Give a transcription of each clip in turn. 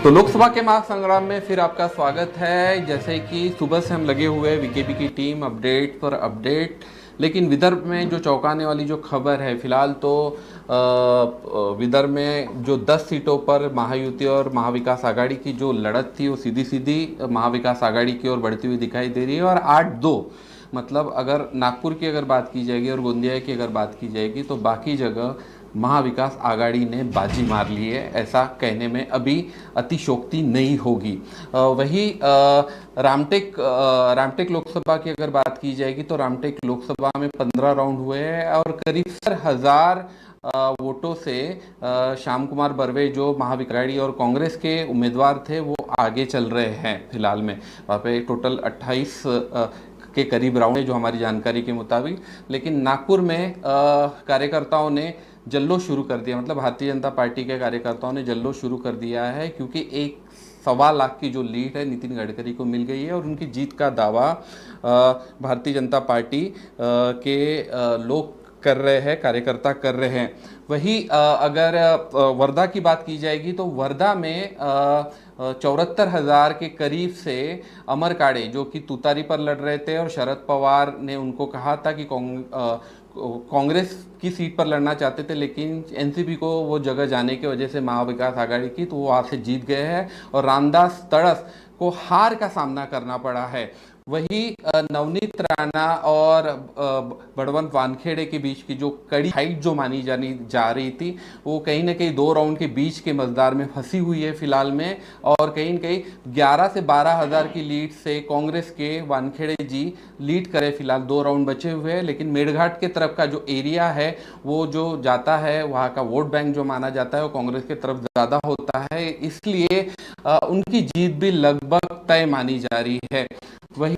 तो लोकसभा के महासंग्राम में फिर आपका स्वागत है। जैसे कि सुबह से हम लगे हुए हैं वीकेबी की टीम अपडेट पर अपडेट, लेकिन विदर्भ में जो चौंकाने वाली जो खबर है फिलहाल तो विदर्भ में जो 10 सीटों पर महायुति और महाविकास आघाड़ी की जो लड़त थी वो सीधी सीधी महाविकास आघाड़ी की ओर बढ़ती हुई दिखाई दे रही है। और 8-2 मतलब अगर नागपुर की अगर बात की जाएगी और गोंदिया की अगर बात की जाएगी तो बाकी जगह महाविकास आघाड़ी ने बाजी मार ली है, ऐसा कहने में अभी अतिशोक्ति नहीं होगी। वही रामटेक लोकसभा की अगर बात की जाएगी तो रामटेक लोकसभा में 15 राउंड हुए हैं और करीब 70,000 वोटों से श्याम कुमार बर्वे जो महाविकास आघाड़ी और कांग्रेस के उम्मीदवार थे वो आगे चल रहे हैं फिलहाल में। वहाँ पे टोटल 28 के करीब राउंड है जो हमारी जानकारी के मुताबिक। लेकिन नागपुर में कार्यकर्ताओं ने जल्लोश शुरू कर दिया, मतलब भारतीय जनता पार्टी के कार्यकर्ताओं ने जल्लोश शुरू कर दिया है क्योंकि 1.25 लाख की जो लीड है नितिन गडकरी को मिल गई है और उनकी जीत का दावा भारतीय जनता पार्टी के लोग कर रहे हैं, कार्यकर्ता कर रहे हैं। वही अगर वर्धा की बात की जाएगी तो वर्धा में 74,000 के करीब से अमर काड़े जो कि तुतारी पर लड़ रहे थे और शरद पवार ने उनको कहा था कि कांग्रेस की सीट पर लड़ना चाहते थे, लेकिन एनसीपी को वो जगह जाने की वजह से महाविकास आघाड़ी की तो वो वहाँ से जीत गए हैं और रामदास तड़स को हार का सामना करना पड़ा है। वही नवनीत राणा और बड़वंत वानखेड़े के बीच की जो कड़ी फाइट जो मानी जानी जा रही थी वो कहीं ना कहीं 2 राउंड के बीच के मजदार में फंसी हुई है फिलहाल में। और कहीं न कहीं 11 से 12,000 की लीड से कांग्रेस के वानखेड़े जी लीड करे फिलहाल, 2 राउंड बचे हुए हैं। लेकिन मेड़घाट के तरफ का जो एरिया है वो जो जाता है वहाँ का वोट बैंक जो माना जाता है वो कांग्रेस की तरफ ज़्यादा होता है, इसलिए उनकी जीत भी लगभग तय मानी जा रही है। वही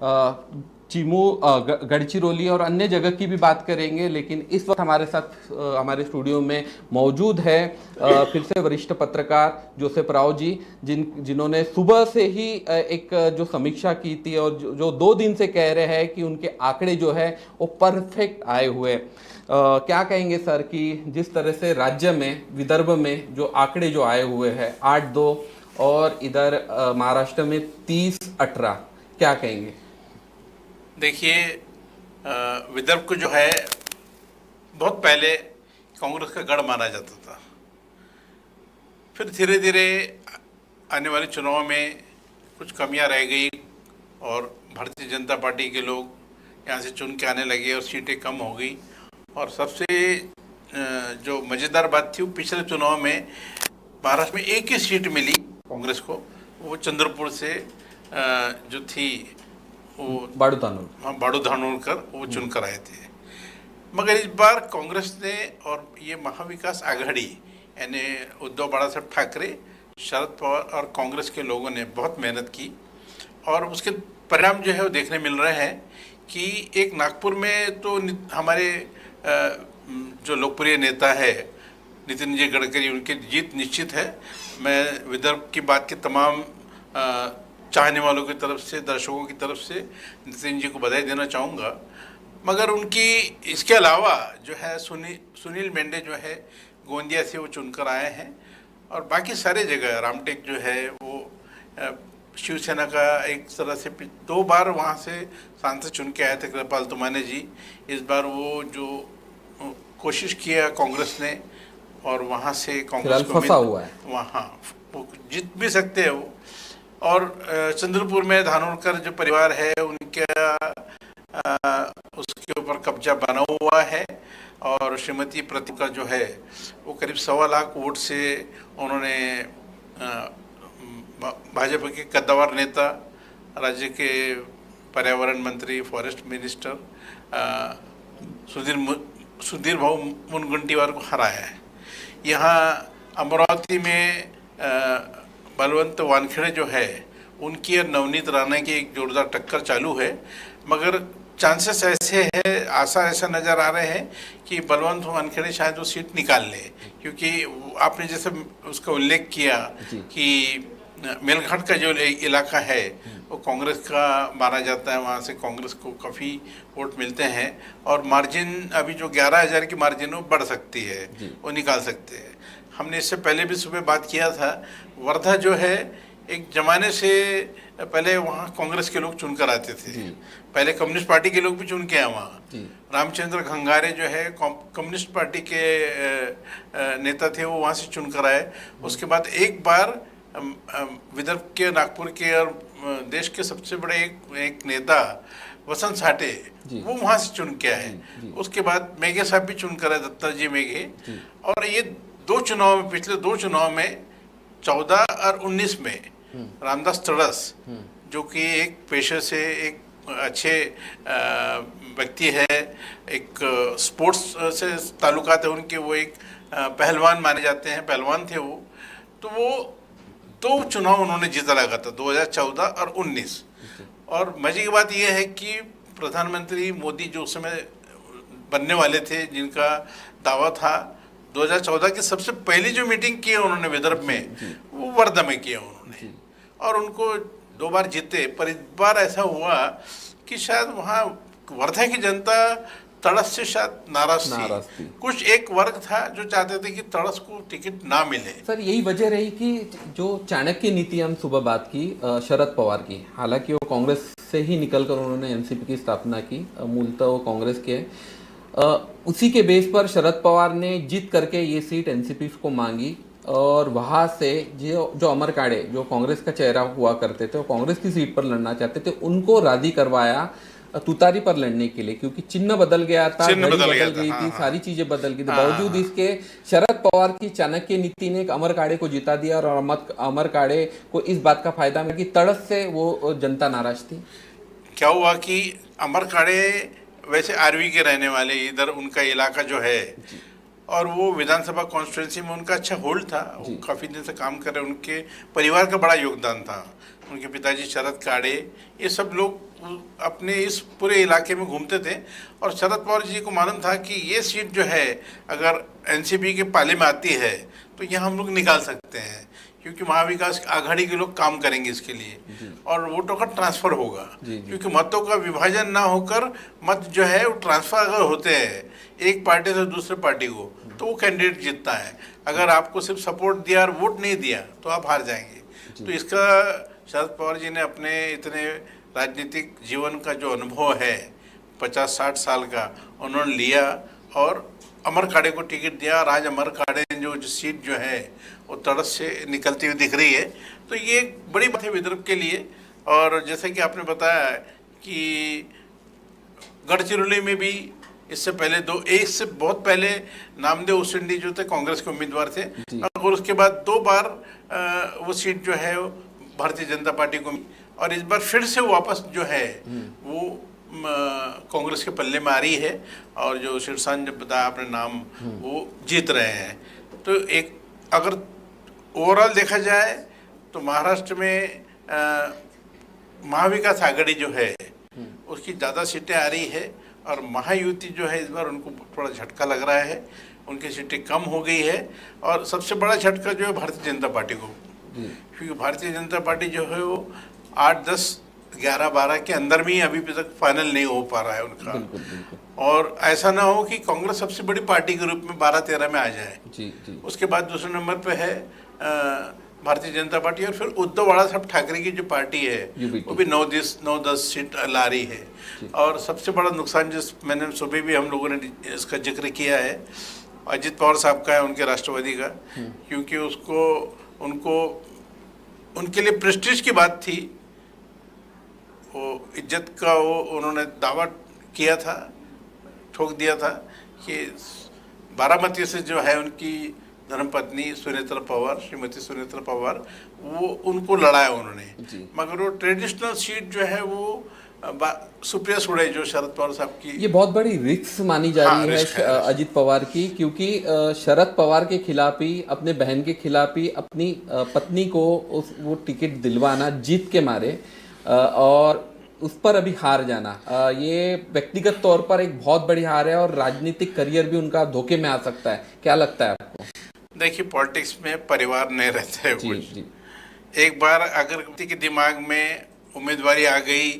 चिमू गढ़चिरौली और अन्य जगह की भी बात करेंगे, लेकिन इस वक्त हमारे साथ हमारे स्टूडियो में मौजूद है फिर से वरिष्ठ पत्रकार जोसेफ राव जी, जिन्होंने सुबह से ही एक जो समीक्षा की थी और जो 2 दिन से कह रहे हैं कि उनके आंकड़े जो है वो परफेक्ट आए हुए। क्या कहेंगे सर कि जिस तरह से राज्य में विदर्भ में जो आंकड़े जो आए हुए हैं 8-2 और इधर महाराष्ट्र में 30-18, क्या कहेंगे? देखिए, विदर्भ को जो है बहुत पहले कांग्रेस का गढ़ माना जाता था, फिर धीरे धीरे आने वाले चुनाव में कुछ कमियां रह गई और भारतीय जनता पार्टी के लोग यहाँ से चुन के आने लगे और सीटें कम हो गई। और सबसे जो मज़ेदार बात थी वो पिछले चुनाव में महाराष्ट्र में एक ही सीट मिली कांग्रेस को, वो चंद्रपुर से जो थी वो बाड़ू धानोरकर वो चुनकर आए थे। मगर इस बार कांग्रेस ने और ये महाविकास आघाड़ी यानी उद्धव बाला साहब ठाकरे, शरद पवार और कांग्रेस के लोगों ने बहुत मेहनत की और उसके परिणाम जो है वो देखने मिल रहे हैं कि एक नागपुर में तो हमारे जो लोकप्रिय नेता है नितिन जी गडकरी, उनकी जीत निश्चित है। मैं विदर्भ की बात के तमाम चाहने वालों की तरफ से, दर्शकों की तरफ से नितिन जी को बधाई देना चाहूँगा। मगर उनकी इसके अलावा जो है सुनील मेंढे जो है गोंदिया से वो चुनकर आए हैं और बाकी सारे जगह रामटेक जो है वो शिवसेना का एक तरह से 2 बार वहाँ से सांसद चुन के आए थे कृपाल तुमाने जी। इस बार वो जो कोशिश किया कांग्रेस ने और वहाँ से कांग्रेस को फंसा हुआ है, वहाँ वो जीत भी सकते हैं वो। और चंद्रपुर में धानोरकर जो परिवार है उनका उसके ऊपर कब्जा बना हुआ है और श्रीमती प्रतिभा जो है वो करीब 1.25 लाख वोट से उन्होंने भाजपा के कद्दावर नेता, राज्य के पर्यावरण मंत्री, फॉरेस्ट मिनिस्टर सुधीर भाऊ मुनगंटीवार को हराया है। यहाँ अमरावती में बलवंत वानखेड़े जो है उनकी और नवनीत राणा की एक जोरदार टक्कर चालू है, मगर चांसेस ऐसे है, आसार ऐसा नज़र आ रहे हैं कि बलवंत वानखेड़े शायद वो सीट निकाल ले, क्योंकि आपने जैसे उसका उल्लेख किया कि मेलघाट का जो इलाका है वो कांग्रेस का माना जाता है, वहाँ से कांग्रेस को काफ़ी वोट मिलते हैं और मार्जिन अभी जो 11,000 की मार्जिन वो बढ़ सकती है, वो निकाल सकते हैं। हमने इससे पहले भी सुबह बात किया था, वर्धा जो है एक जमाने से पहले वहाँ कांग्रेस के लोग चुनकर आते थे, पहले कम्युनिस्ट पार्टी के लोग भी चुन के आए वहाँ। रामचंद्र खंगारे जो है कम्युनिस्ट पार्टी के नेता थे, वो वहाँ से चुनकर आए। उसके बाद एक बार विदर्भ के, नागपुर के और देश के सबसे बड़े एक नेता वसंत साठे वो वहाँ से चुन के आए। उसके बाद मेघे साहब भी चुन कर आए, दत्ता जी मेघे। और ये दो चुनाव में, पिछले दो चुनाव में 14 और 19 में रामदास तड़स जो कि एक पेशे से एक अच्छे व्यक्ति है, एक स्पोर्ट्स से ताल्लुकात है उनके, वो एक पहलवान माने जाते हैं, पहलवान थे वो। तो वो दो चुनाव उन्होंने जीता लगा था, 2014 और 19। और मजे की बात यह है कि प्रधानमंत्री मोदी जो उस समय बनने वाले थे, जिनका दावा था 2014 की सबसे पहली जो मीटिंग की है उन्होंने विदर्भ में, वो वर्धा में किया उन्होंने और उनको 2 बार जीते। पर इस बार ऐसा हुआ कि शायद वहाँ वर्धा की जनता तड़स से शायद नाराज थी। कुछ एक वर्ग था जो चाहते थे कि तड़स को टिकट ना मिले। सर यही वजह रही कि जो चाणक्य नीति हम सुबह बात की शरद पवार की, हालांकि वो कांग्रेस से ही निकलकर उन्होंने एनसीपी की स्थापना की, मूलतः वो कांग्रेस के उसी के बेस पर शरद पवार ने जीत करके ये सीट एनसीपी को मांगी और वहाँ से जो अमर काड़े जो कांग्रेस का चेहरा हुआ करते थे, वो कांग्रेस की सीट पर लड़ना चाहते थे, उनको राजी करवाया तुतारी पर लड़ने के लिए, क्योंकि चिन्ह बदल गया था, घड़ी बदल गई थी, सारी चीजें बदल गई थी। बावजूद इसके शरद पवार की चाणक्य नीति ने एक अमर काड़े को जिता दिया और अमर काड़े को इस बात का फायदा मिला कि तड़स से वो जनता नाराज थी। क्या हुआ कि अमर काड़े वैसे आरवी के रहने वाले, इधर उनका इलाका जो है, और वो विधानसभा कॉन्स्टिट्यूंसी में उनका अच्छा होल्ड था, वो काफ़ी दिन से काम कर रहे, उनके परिवार का बड़ा योगदान था। उनके पिताजी शरद काड़े, ये सब लोग अपने इस पूरे इलाके में घूमते थे और शरद पवार जी को मालूम था कि ये सीट जो है अगर एनसीपी के पाले में आती है तो यहाँ हम लोग निकाल सकते हैं, क्योंकि महाविकास आघाड़ी के लोग काम करेंगे इसके लिए और वोटों का ट्रांसफर होगा। क्योंकि मतों का विभाजन ना होकर मत जो है वो ट्रांसफर अगर होते हैं एक पार्टी से दूसरे पार्टी को, तो वो कैंडिडेट जीतता है। अगर आपको सिर्फ सपोर्ट दिया और वोट नहीं दिया तो आप हार जाएंगे। तो इसका शरद पवार जी ने अपने इतने राजनीतिक जीवन का जो अनुभव है 50-60 साल का, उन्होंने लिया और अमर काड़े को टिकट दिया। और आज अमर काड़े जो सीट जो है वो तड़स से निकलती हुई दिख रही है। तो ये एक बड़ी बात है विदर्भ के लिए। और जैसे कि आपने बताया कि गढ़चिरौली में भी इससे पहले एक से बहुत पहले नामदेव उसेंडी जो थे कांग्रेस के उम्मीदवार थे, और उसके बाद 2 बार वो सीट जो है भारतीय जनता पार्टी को, और इस बार फिर से वापस जो है वो कांग्रेस के पल्ले में आ रही है। और जो शीर्षान जब बताया आपने नाम, वो जीत रहे हैं। तो एक अगर ओवरऑल देखा जाए तो महाराष्ट्र में महाविकास आघाड़ी जो है उसकी ज़्यादा सीटें आ रही है और महायुति जो है इस बार उनको थोड़ा झटका लग रहा है, उनकी सीटें कम हो गई है। और सबसे बड़ा झटका जो है भारतीय जनता पार्टी को, क्योंकि भारतीय जनता पार्टी जो है वो 8, 10, 11, 12 के अंदर में ही अभी तक फाइनल नहीं हो पा रहा है उनका। बिल्कुल। और ऐसा ना हो कि कांग्रेस सबसे बड़ी पार्टी के रूप में 12-13 में आ जाए। उसके बाद दूसरे नंबर पे है भारतीय जनता पार्टी, और फिर उद्धव बाला साहब ठाकरे की जो पार्टी है वो भी 9-10 सीट ला रही है। और सबसे बड़ा नुकसान जिस मैंने सुबह भी हम लोगों ने इसका जिक्र किया है, अजित पवार साहब का है, उनके राष्ट्रवादी का, क्योंकि उनको उनके लिए प्रेस्टीज की बात थी, वो इज्जत का वो उन्होंने दावा किया था, ठोक दिया था कि बारामती से जो है उनकी धर्मपत्नी सुनेत्रा पवार, श्रीमती सुनेत्रा पवार, वो उनको लड़ाया उन्होंने। मगर वो ट्रेडिशनल सीट जो है वो सुप्रिया सुळे जो शरद पवार साहब की, ये बहुत बड़ी रिस्क मानी जा रही है अजित पवार की, क्योंकि शरद पवार के खिलाफ ही, अपने बहन के खिलाफ ही अपनी पत्नी को वो टिकट दिलवाना जीत के मारे और उस पर अभी हार जाना, ये व्यक्तिगत तौर पर एक बहुत बड़ी हार है और राजनीतिक करियर भी उनका धोखे में आ सकता है। क्या लगता है आपको? देखिए, पॉलिटिक्स में परिवार नहीं रहते हैं कुछ। एक बार अगर किसी के दिमाग में उम्मीदवारी आ गई,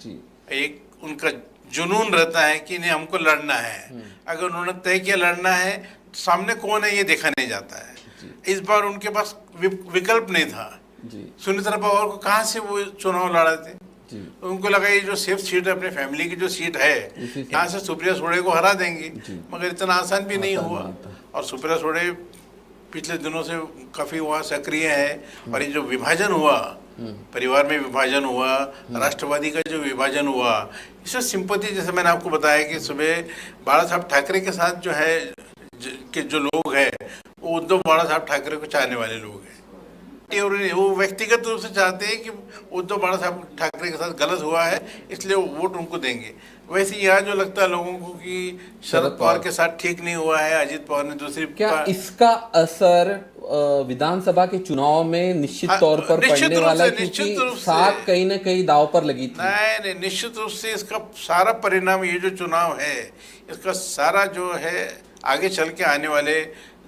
जी एक उनका जुनून रहता है कि नहीं हमको लड़ना है। अगर उन्होंने तय किया लड़ना है तो सामने कौन है ये देखा नहीं जाता है। इस बार उनके पास विकल्प नहीं था। जी सुनीता पवार को कहाँ से वो चुनाव लड़ा थे? जी तो उनको लगा ये जो सेफ सीट है अपने फैमिली की जो सीट है इसी से- यहाँ से सुप्रिया सुळे को हरा देंगे। जी। मगर इतना आसान भी नहीं आसान हुआ। नहीं था। और सुप्रिया सुळे पिछले दिनों से काफी वहाँ सक्रिय है। और ये जो विभाजन हुआ, परिवार में विभाजन हुआ, राष्ट्रवादी का जो विभाजन हुआ, इससे सिंपैथी, जैसे मैंने आपको बताया कि सुबह बाला साहब ठाकरे के साथ जो है के जो लोग हैं वो उद्धव बाला साहब ठाकरे को चाहने वाले लोग हैं। और वो व्यक्तिगत रूप से चाहते हैं कि उद्धव बाला साहब ठाकरे के साथ गलत हुआ है इसलिए वो वोट उनको देंगे। वैसे यहाँ जो लगता है लोगों को कि शरद पवार के साथ ठीक नहीं हुआ है, अजित पवार ने दूसरी क्या इसका असर विधानसभा के चुनाव में निश्चित तौर पर निश्चित पड़ने रूप वाला है? से, निश्चित क्योंकि रूप से। सात कहीं ना कहीं दाव पर लगी थी। नहीं, निश्चित रूप से इसका सारा परिणाम, ये जो चुनाव है इसका सारा जो है आगे चल के आने वाले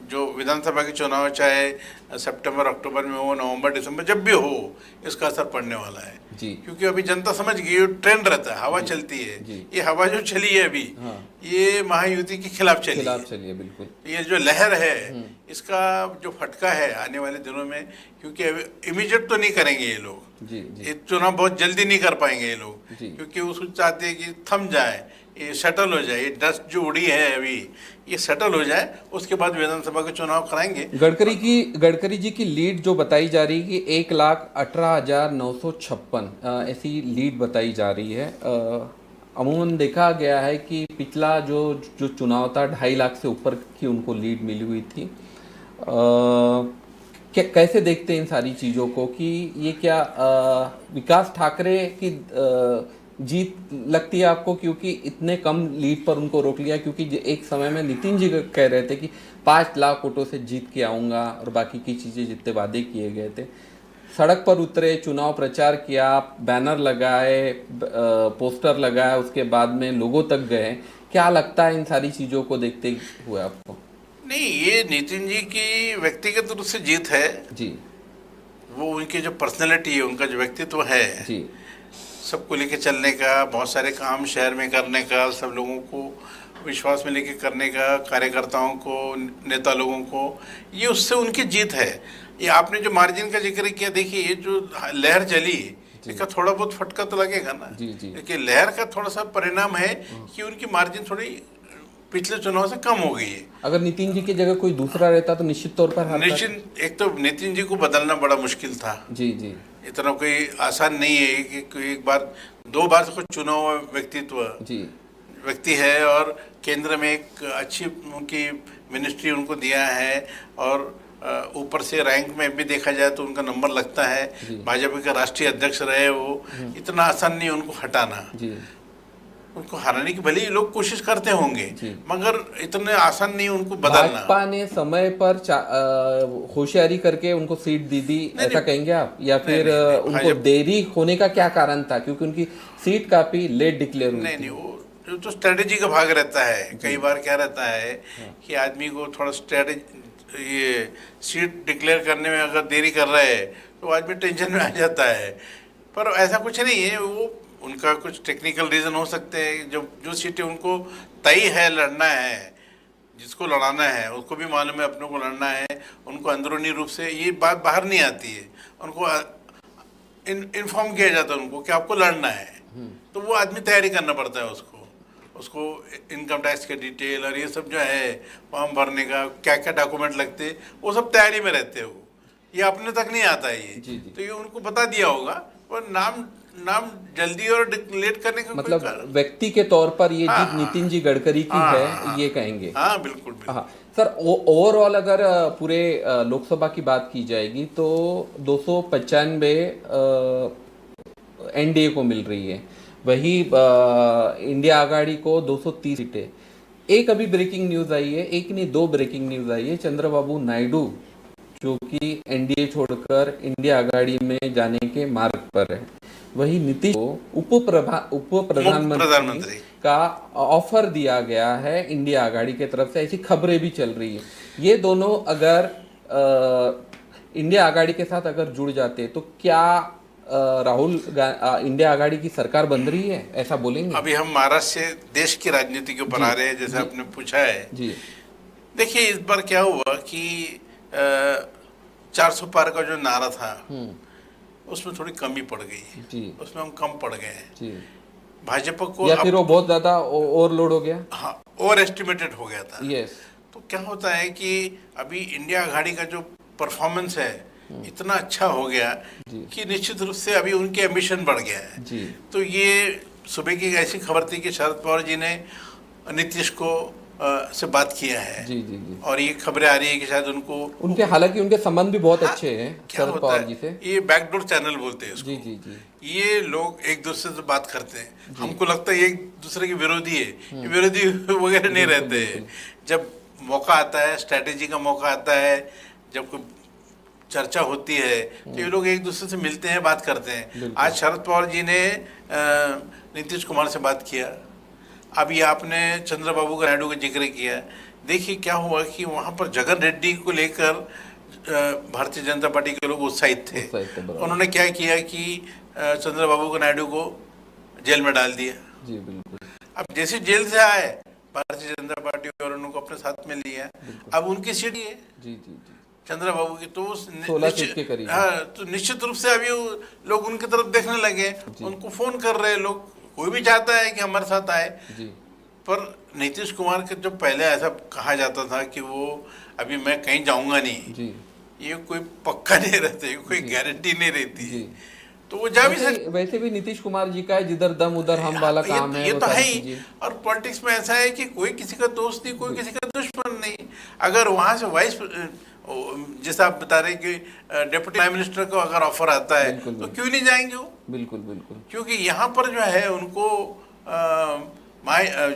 जो विधानसभा के चुनाव, चाहे सितंबर अक्टूबर में हो, नवंबर दिसंबर, जब भी हो, इसका असर पड़ने वाला है। जी क्योंकि अभी जनता समझ गई, ये ट्रेंड रहता है, हवा चलती है। जी। ये हवा जो चली है अभी, हाँ। ये महायुति के खिलाफ चली है। चलिए बिल्कुल। ये जो लहर है इसका जो फटका है आने वाले दिनों में, क्योंकि इमीडिएट तो नहीं करेंगे ये लोग, जी जी ये चुनाव बहुत जल्दी नहीं कर पाएंगे ये लोग, जी। क्योंकि उसको चाहते हैं कि थम जाए, ये सेटल हो जाए, ये डस्ट जो उड़ी है अभी ये सेटल हो जाए, उसके बाद विधानसभा के चुनाव कराएंगे। गडकरी जी की लीड जो बताई जा रही है कि 1,18,956 ऐसी लीड बताई जा रही है। अमूमन देखा गया है कि पिछला जो चुनाव था 2.5 लाख से ऊपर की उनको लीड मिली हुई थी। कैसे देखते हैं इन सारी चीज़ों को कि ये क्या विकास ठाकरे की जीत लगती है आपको, क्योंकि इतने कम लीड पर उनको रोक लिया? क्योंकि एक समय में नितिन जी कह रहे थे कि 5 लाख वोटों से जीत के आऊँगा और बाकी की चीज़ें जितने वादे किए गए थे। सड़क पर उतरे, चुनाव प्रचार किया, बैनर लगाए, पोस्टर लगाया, उसके बाद में लोगों तक गए। क्या लगता है इन सारी चीज़ों को देखते हुए आपको? नहीं, ये नितिन जी की व्यक्तिगत रूप से जीत है जी। वो उनकी जो पर्सनैलिटी है, उनका जो व्यक्तित्व है जी। सबको लेके चलने का, बहुत सारे काम शहर में करने का, सब लोगों को विश्वास में लेके करने का, कार्यकर्ताओं को, नेता लोगों को, ये उससे उनकी जीत है। ये आपने जो मार्जिन का जिक्र किया, देखिए ये जो लहर चली इसका थोड़ा बहुत फटका तो लगेगा ना। जी जी। देखिए लहर का थोड़ा सा परिणाम है कि उनकी मार्जिन थोड़ी पिछले चुनाव से कम हो गई है। अगर नितिन जी की जगह कोई दूसरा रहता तो निश्चित तौर पर हारता। निश्चित, एक तो नितिन जी को बदलना बड़ा मुश्किल था। जी जी। इतना कोई आसान नहीं है कि कोई एक बार 2 बार को चुना हुआ व्यक्ति है और केंद्र में एक अच्छी उनकी मिनिस्ट्री उनको दिया है और ऊपर से रैंक में भी देखा जाए तो उनका नंबर लगता है। भाजपा के राष्ट्रीय अध्यक्ष रहे वो, इतना आसान नहीं उनको हटाना। जी। उनको हराने की भले ही लोग कोशिश करते होंगे मगर इतने आसान नहीं उनको बदलना। भाजपा ने समय पर होशियारी करके उनको सीट दी ऐसा कहेंगे आप, या फिर उनको देरी होने का क्या कारण था? क्योंकि उनकी सीट काफी लेट डिक्लेयर हुई। नहीं, वो तो स्ट्रेटेजी का भाग रहता है। कई बार क्या रहता है कि आदमी को थोड़ा ये सीट डिक्लेयर करने में अगर देरी कर रहा है तो आदमी टेंशन में आ जाता है, पर ऐसा कुछ नहीं है। वो उनका कुछ टेक्निकल रीज़न हो सकते हैं। जो सीटें उनको तय है लड़ना है, जिसको लड़ाना है उसको भी मालूम है अपनों को लड़ना है, उनको अंदरूनी रूप से ये बात बाहर नहीं आती है, उनको इन्फॉर्म किया जाता है उनको कि आपको लड़ना है, तो वो आदमी तैयारी करना पड़ता है उसको इनकम टैक्स के डिटेल और ये सब जो है फॉर्म भरने का क्या क्या डॉक्यूमेंट लगते वो सब तैयारी में रहते हो, ये अपने तक नहीं आता है ये। जी जी। तो ये उनको बता दिया होगा, पर नाम जल्दी और लेट करने का मतलब व्यक्ति के तौर पर ये जीत नितिन जी गडकरी की है, ये कहेंगे? हाँ बिल्कुल। हाँ सर, ओवरऑल अगर पूरे लोकसभा की बात की जाएगी तो 295 एनडीए को मिल रही है, वही इंडिया आघाड़ी को 230 सीटें। एक अभी ब्रेकिंग न्यूज आई है, एक नहीं 2 ब्रेकिंग न्यूज आई है। चंद्रबाबू नायडू जो कि एनडीए छोड़कर इंडिया आघाड़ी में जाने के मार्ग पर है, वही नीतीश को उप प्रधानमंत्री का ऑफर दिया गया है इंडिया आघाड़ी की तरफ से, ऐसी खबरें भी चल रही है। ये दोनों अगर इंडिया आघाड़ी के साथ अगर जुड़ जाते तो क्या इंडिया आघाड़ी की सरकार बन रही है, ऐसा बोलेंगे? अभी हम महाराष्ट्र से देश की राजनीति के ऊपर जी, आ रहे हैं, जैसे जी, आपने पूछा है। जी देखिए इस बार क्या हुआ कि 400 पार का जो नारा था उसमें थोड़ी कमी पड़ गई, जी उसमें हम कम पड़ गए हैं। जी, भाजपा को या फिर वो बहुत ज्यादा ओवरलोड हो गया? हाँ, ओवर एस्टिमेटेड हो गया था। यस। तो क्या होता है कि अभी इंडिया आघाड़ी का जो परफॉर्मेंस है इतना अच्छा हो गया कि निश्चित रूप से अभी उनके एम्बिशन बढ़ गया है। जी तो ये सुबह की ऐसी खबर थी कि शरद पवार जी ने नीतीश को से बात किया है। जी जी जी, और ये खबरें आ रही है कि शायद उनको हालांकि उनके संबंध भी बहुत हाँ, अच्छे हैं क्या शरद होता पवार है जी से। ये बैकडोर चैनल बोलते हैं इसको। जी जी जी, ये लोग एक दूसरे से बात करते हैं, हमको लगता है ये एक दूसरे के विरोधी है, ये विरोधी वगैरह नहीं रहते हैं। जब मौका आता है, स्ट्रैटेजी का मौका आता है, जब कोई चर्चा होती है तो ये लोग एक दूसरे से मिलते हैं, बात करते हैं। आज शरद पवार जी ने नीतीश कुमार से बात किया, अभी आपने चंद्रबाबू नायडू का जिक्र किया। देखिए क्या हुआ कि वहाँ पर जगन रेड्डी को लेकर भारतीय जनता पार्टी के लोग उत्साहित थे। उन्होंने क्या किया कि चंद्रबाबू नायडू को जेल में डाल दिया। जी बिल्कुल। अब जैसे जेल से आए भारतीय जनता पार्टी और उनको अपने साथ में लिया, अब उनकी सीट है जी जी जी, चंद्रबाबू की, तो 16 सीट के करीब। हाँ, तो निश्चित रूप से अभी लोग उनकी तरफ देखने लगे, उनको फोन कर रहे लोग। कोई भी चाहता है कि हमारे साथ आए जी। पर नीतीश कुमार के जो पहले ऐसा कहा जाता था कि वो अभी मैं कहीं जाऊंगा नहीं जी, ये कोई पक्का नहीं रहता, कोई गारंटी नहीं रहती जी। तो वो जा भी सकते। वैसे भी नीतीश कुमार जी का है जिधर दम उधर हम वाला काम है, ये वो तो है सारी ही। चीजें। और पॉलिटिक्स में ऐसा है कि कोई किसी का दोस्त नहीं, कोई किसी का दुश्मन नहीं। अगर वहां से वाइस जैसा आप बता रहे कि डिप्टी प्राइम मिनिस्टर को अगर ऑफर आता है तो क्यों नहीं जाएंगे वो? बिल्कुल बिल्कुल। क्योंकि यहाँ पर जो है उनको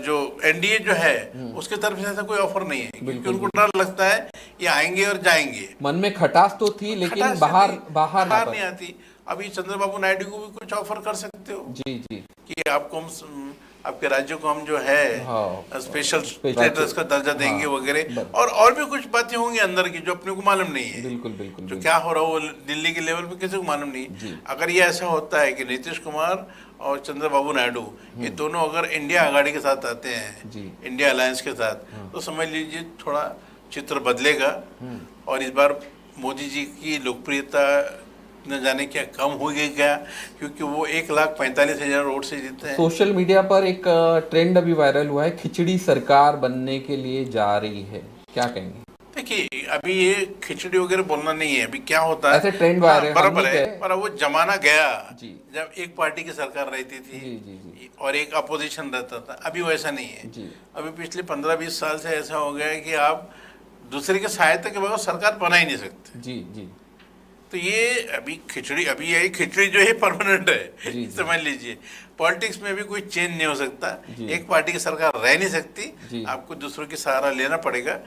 जो एनडीए जो है उसके तरफ से ऐसा कोई ऑफर नहीं है, क्योंकि उनको डर लगता है ये आएंगे और जाएंगे। मन में खटास तो थी लेकिन बाहर नहीं आती। अभी चंद्रबाबू नायडू को भी कुछ ऑफर कर सकते हो जी जी, कि आपको हम आपके राज्य को हम जो है स्पेशल स्टेटस का दर्जा देंगे वगैरह, और भी कुछ बातें होंगी अंदर की जो अपने को मालूम नहीं है। बिल्कुल बिल्कुल। जो क्या हो रहा हो दिल्ली के लेवल पे किसी को मालूम नहीं। अगर ये ऐसा होता है कि नीतीश कुमार और चंद्रबाबू नायडू ये दोनों अगर इंडिया आघाड़ी के साथ आते हैं, इंडिया अलायंस के साथ, तो समझ लीजिए थोड़ा चित्र बदलेगा। और इस बार मोदी जी की लोकप्रियता न जाने क्या कम हो गई क्या, क्योंकि वो 1,45,000 वोट से जीते हैं। सोशल मीडिया पर एक ट्रेंड अभी वायरल हुआ है, खिचड़ी सरकार बनने के लिए जा रही है, क्या कहेंगे? देखिए अभी ये खिचड़ी वगैरह बोलना नहीं है। अभी क्या होता है, ऐसे ट्रेंड वायरल बराबर है, पर वो जमाना गया जी, जब एक पार्टी की सरकार रहती थी जी, जी, जी, और एक अपोजिशन रहता था। अभी वैसा नहीं है जी। अभी पिछले 15-20 साल से ऐसा हो गया है कि आप दूसरे की सहायता के बगैर सरकार बना ही नहीं सकते। जी जी, तो ये अभी खिचड़ी, अभी यही खिचड़ी जो है परमानेंट है, समझ लीजिए। पॉलिटिक्स में भी कोई चेंज नहीं हो सकता, एक पार्टी की सरकार रह नहीं सकती, आपको दूसरों की सहारा लेना पड़ेगा।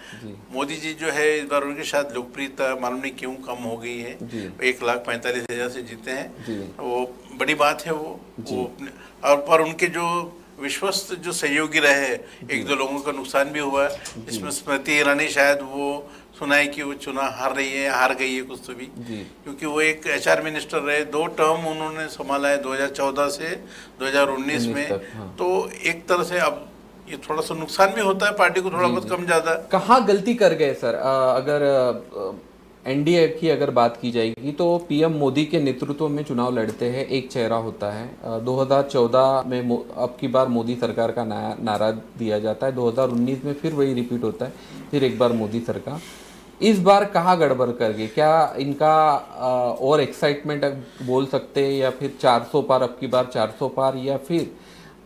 मोदी जी जो है इस बार उनके साथ लोकप्रियता मालूम नहीं क्यों कम हो गई है, 1,45,000 से जीते हैं, वो बड़ी बात है वो और पर उनके जो विश्वस्त जो सहयोगी रहे, एक दो लोगों का नुकसान भी हुआ। इसमें स्मृति ईरानी शायद वो सुनाई कि वो चुनाव हार गई है कुछ तो भी, क्योंकि वो एक एचआर मिनिस्टर रहे, 2 टर्म उन्होंने संभाला है 2014 से 2019 में। तो एक तरह से अब ये थोड़ा सा नुकसान भी होता है पार्टी को, थोड़ा बहुत कम ज्यादा। कहाँ गलती कर गए सर? अगर एनडीए की अगर बात की जाएगी तो पीएम मोदी के नेतृत्व में चुनाव लड़ते हैं, एक चेहरा होता है। 2014 में अब की बार मोदी सरकार का नारा दिया जाता है, 2019 में फिर वही रिपीट होता है, फिर एक बार मोदी सरकार। इस बार कहाँ गड़बड़ कर गई? क्या इनका और एक्साइटमेंट बोल सकते हैं, या फिर 400 पार, अब की बार 400 पार, या फिर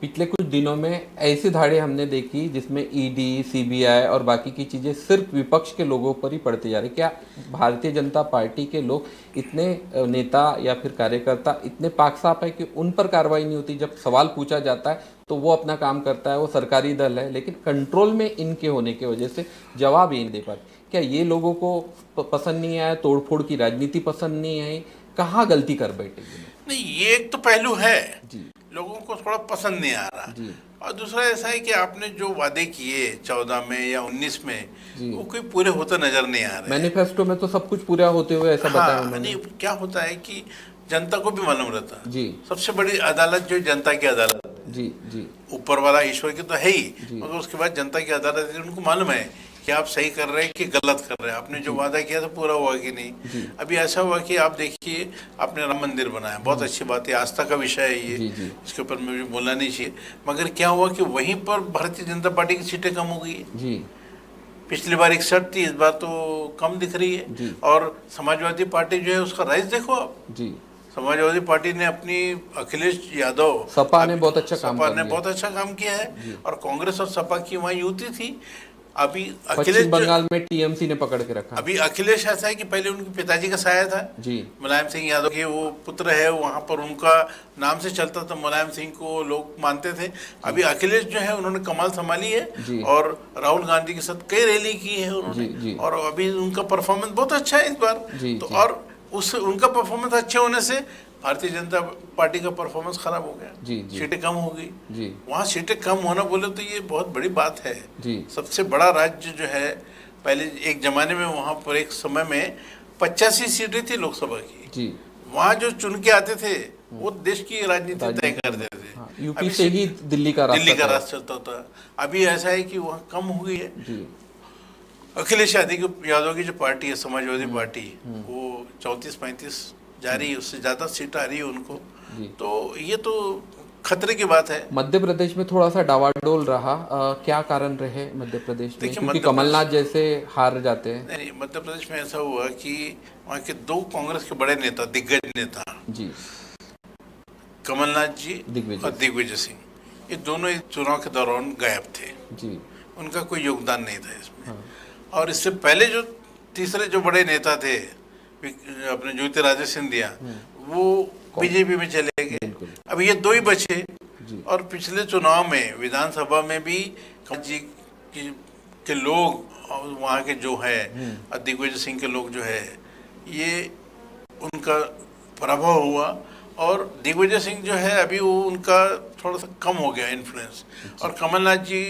पिछले कुछ दिनों में ऐसी धाड़े हमने देखी जिसमें ईडी, सीबीआई और बाकी की चीज़ें सिर्फ विपक्ष के लोगों पर ही पड़ती जा रही? क्या भारतीय जनता पार्टी के लोग इतने, नेता या फिर कार्यकर्ता इतने पाक साफ है कि उन पर कार्रवाई नहीं होती? जब सवाल पूछा जाता है तो वो अपना काम करता है, वो सरकारी दल है, लेकिन कंट्रोल में इनके होने की वजह से जवाब ही नहीं दे पाते। क्या ये लोगों को पसंद नहीं आया, तोड़फोड़ की राजनीति पसंद नहीं आई? कहाँ गलती कर बैठे? नहीं, ये एक तो पहलू है जी, लोगों को थोड़ा पसंद नहीं आ रहा। और दूसरा ऐसा है कि आपने जो वादे किए 14 में या 19 में, जी। वो कोई पूरे होते नजर नहीं आ रहे। मैनिफेस्टो में तो सब कुछ पूरा होते हुए ऐसा बताया हाँ, उन्होंने। नहीं, क्या होता है कि जनता को भी मालूम रहता है। जी सबसे बड़ी अदालत जो जनता की अदालत है, जी जी ऊपर वाला ईश्वर की तो है ही, जी मगर उसके बाद जनता की अदालत है, उनको मालूम है कि आप सही कर रहे हैं कि गलत कर रहे हैं, आपने जो वादा किया था पूरा हुआ कि नहीं। जी अभी ऐसा हुआ कि आप देखिए, आपने राम मंदिर बनाया, बहुत अच्छी बात है, आस्था का विषय है ये, जी जी इसके ऊपर मुझे बोलना नहीं चाहिए। मगर क्या हुआ कि वहीं पर भारतीय जनता पार्टी की सीटें कम हो गई है। जी पिछली बार 61 थी, इस बार तो कम दिख रही है। जी और समाजवादी पार्टी जो है उसका राइज देखो आप, जी। समाजवादी पार्टी ने अपनी अखिलेश यादव, सपा ने बहुत अच्छा काम सपा कर ने लिया। बहुत अच्छा काम किया है। जी। और कांग्रेस और सपा की वहाँ युति थी। अभी अखिलेश पश्चिम बंगाल में टीएमसी ने पकड़ के रखा। अभी अखिलेश ऐसा है कि पहले उनके पिताजी का साया था, जी मुलायम सिंह यादव के वो पुत्र है, वहाँ पर उनका नाम से चलता था, मुलायम सिंह को लोग मानते थे। अभी अखिलेश जो है उन्होंने कमाल संभाली है, जी। और राहुल गांधी के साथ कई रैली की है जी उन्होंने, जी और अभी उनका परफॉर्मेंस बहुत अच्छा है इस बार। जी तो जी और उस उनका परफॉर्मेंस अच्छे होने से भारतीय जनता पार्टी का परफॉर्मेंस खराब हो गया, जी जी सीटें कम हो गई। जी वहाँ सीटें कम होना बोले तो ये बहुत बड़ी बात है। जी सबसे बड़ा राज्य जो है, पहले एक जमाने में वहाँ पर एक समय में 85 सीटें थी लोकसभा की, जी। वहाँ जो चुन के आते थे वो देश की राजनीति तय कर देते थे। हाँ, यूपी अभी से ही दिल्ली का दिल्ली का रास्ता रास्ता चलता था। अभी ऐसा है कि वहाँ कम हो गई है। जी अखिलेश यादव की जो पार्टी है, समाजवादी पार्टी, वो 34-35 जा रही है, उससे ज़्यादा सीट आ रही है उनको। जी। तो ये तो खतरे की बात है। मध्य प्रदेश में थोड़ा सा डावाडोल रहा, क्या कारण रहे मध्य प्रदेश में, देखिए, क्योंकि मध्य कमलनाथ जैसे हार जाते हैं। नहीं, मध्य प्रदेश में ऐसा हुआ कि वहाँ के 2 कांग्रेस के बड़े नेता, दिग्गज नेता, जी कमलनाथ जी दिग्विजय और दिग्विजय सिंह, ये दोनों इस चुनाव के दौरान गायब थे। जी उनका कोई योगदान नहीं था इसमें। हाँ और इससे पहले जो तीसरे जो बड़े नेता थे, अपने ज्योतिरादित्य सिंधिया, वो बीजेपी में चले गए। बिल्कुल अब ये 2 ही बचे। जी और पिछले चुनाव में विधानसभा में भी जी के लोग और वहाँ के जो है दिग्विजय सिंह के लोग जो है, ये उनका पराभव हुआ। और दिग्विजय सिंह जो है अभी वो उनका थोड़ा सा कम हो गया इन्फ्लुएंस। और कमलनाथ जी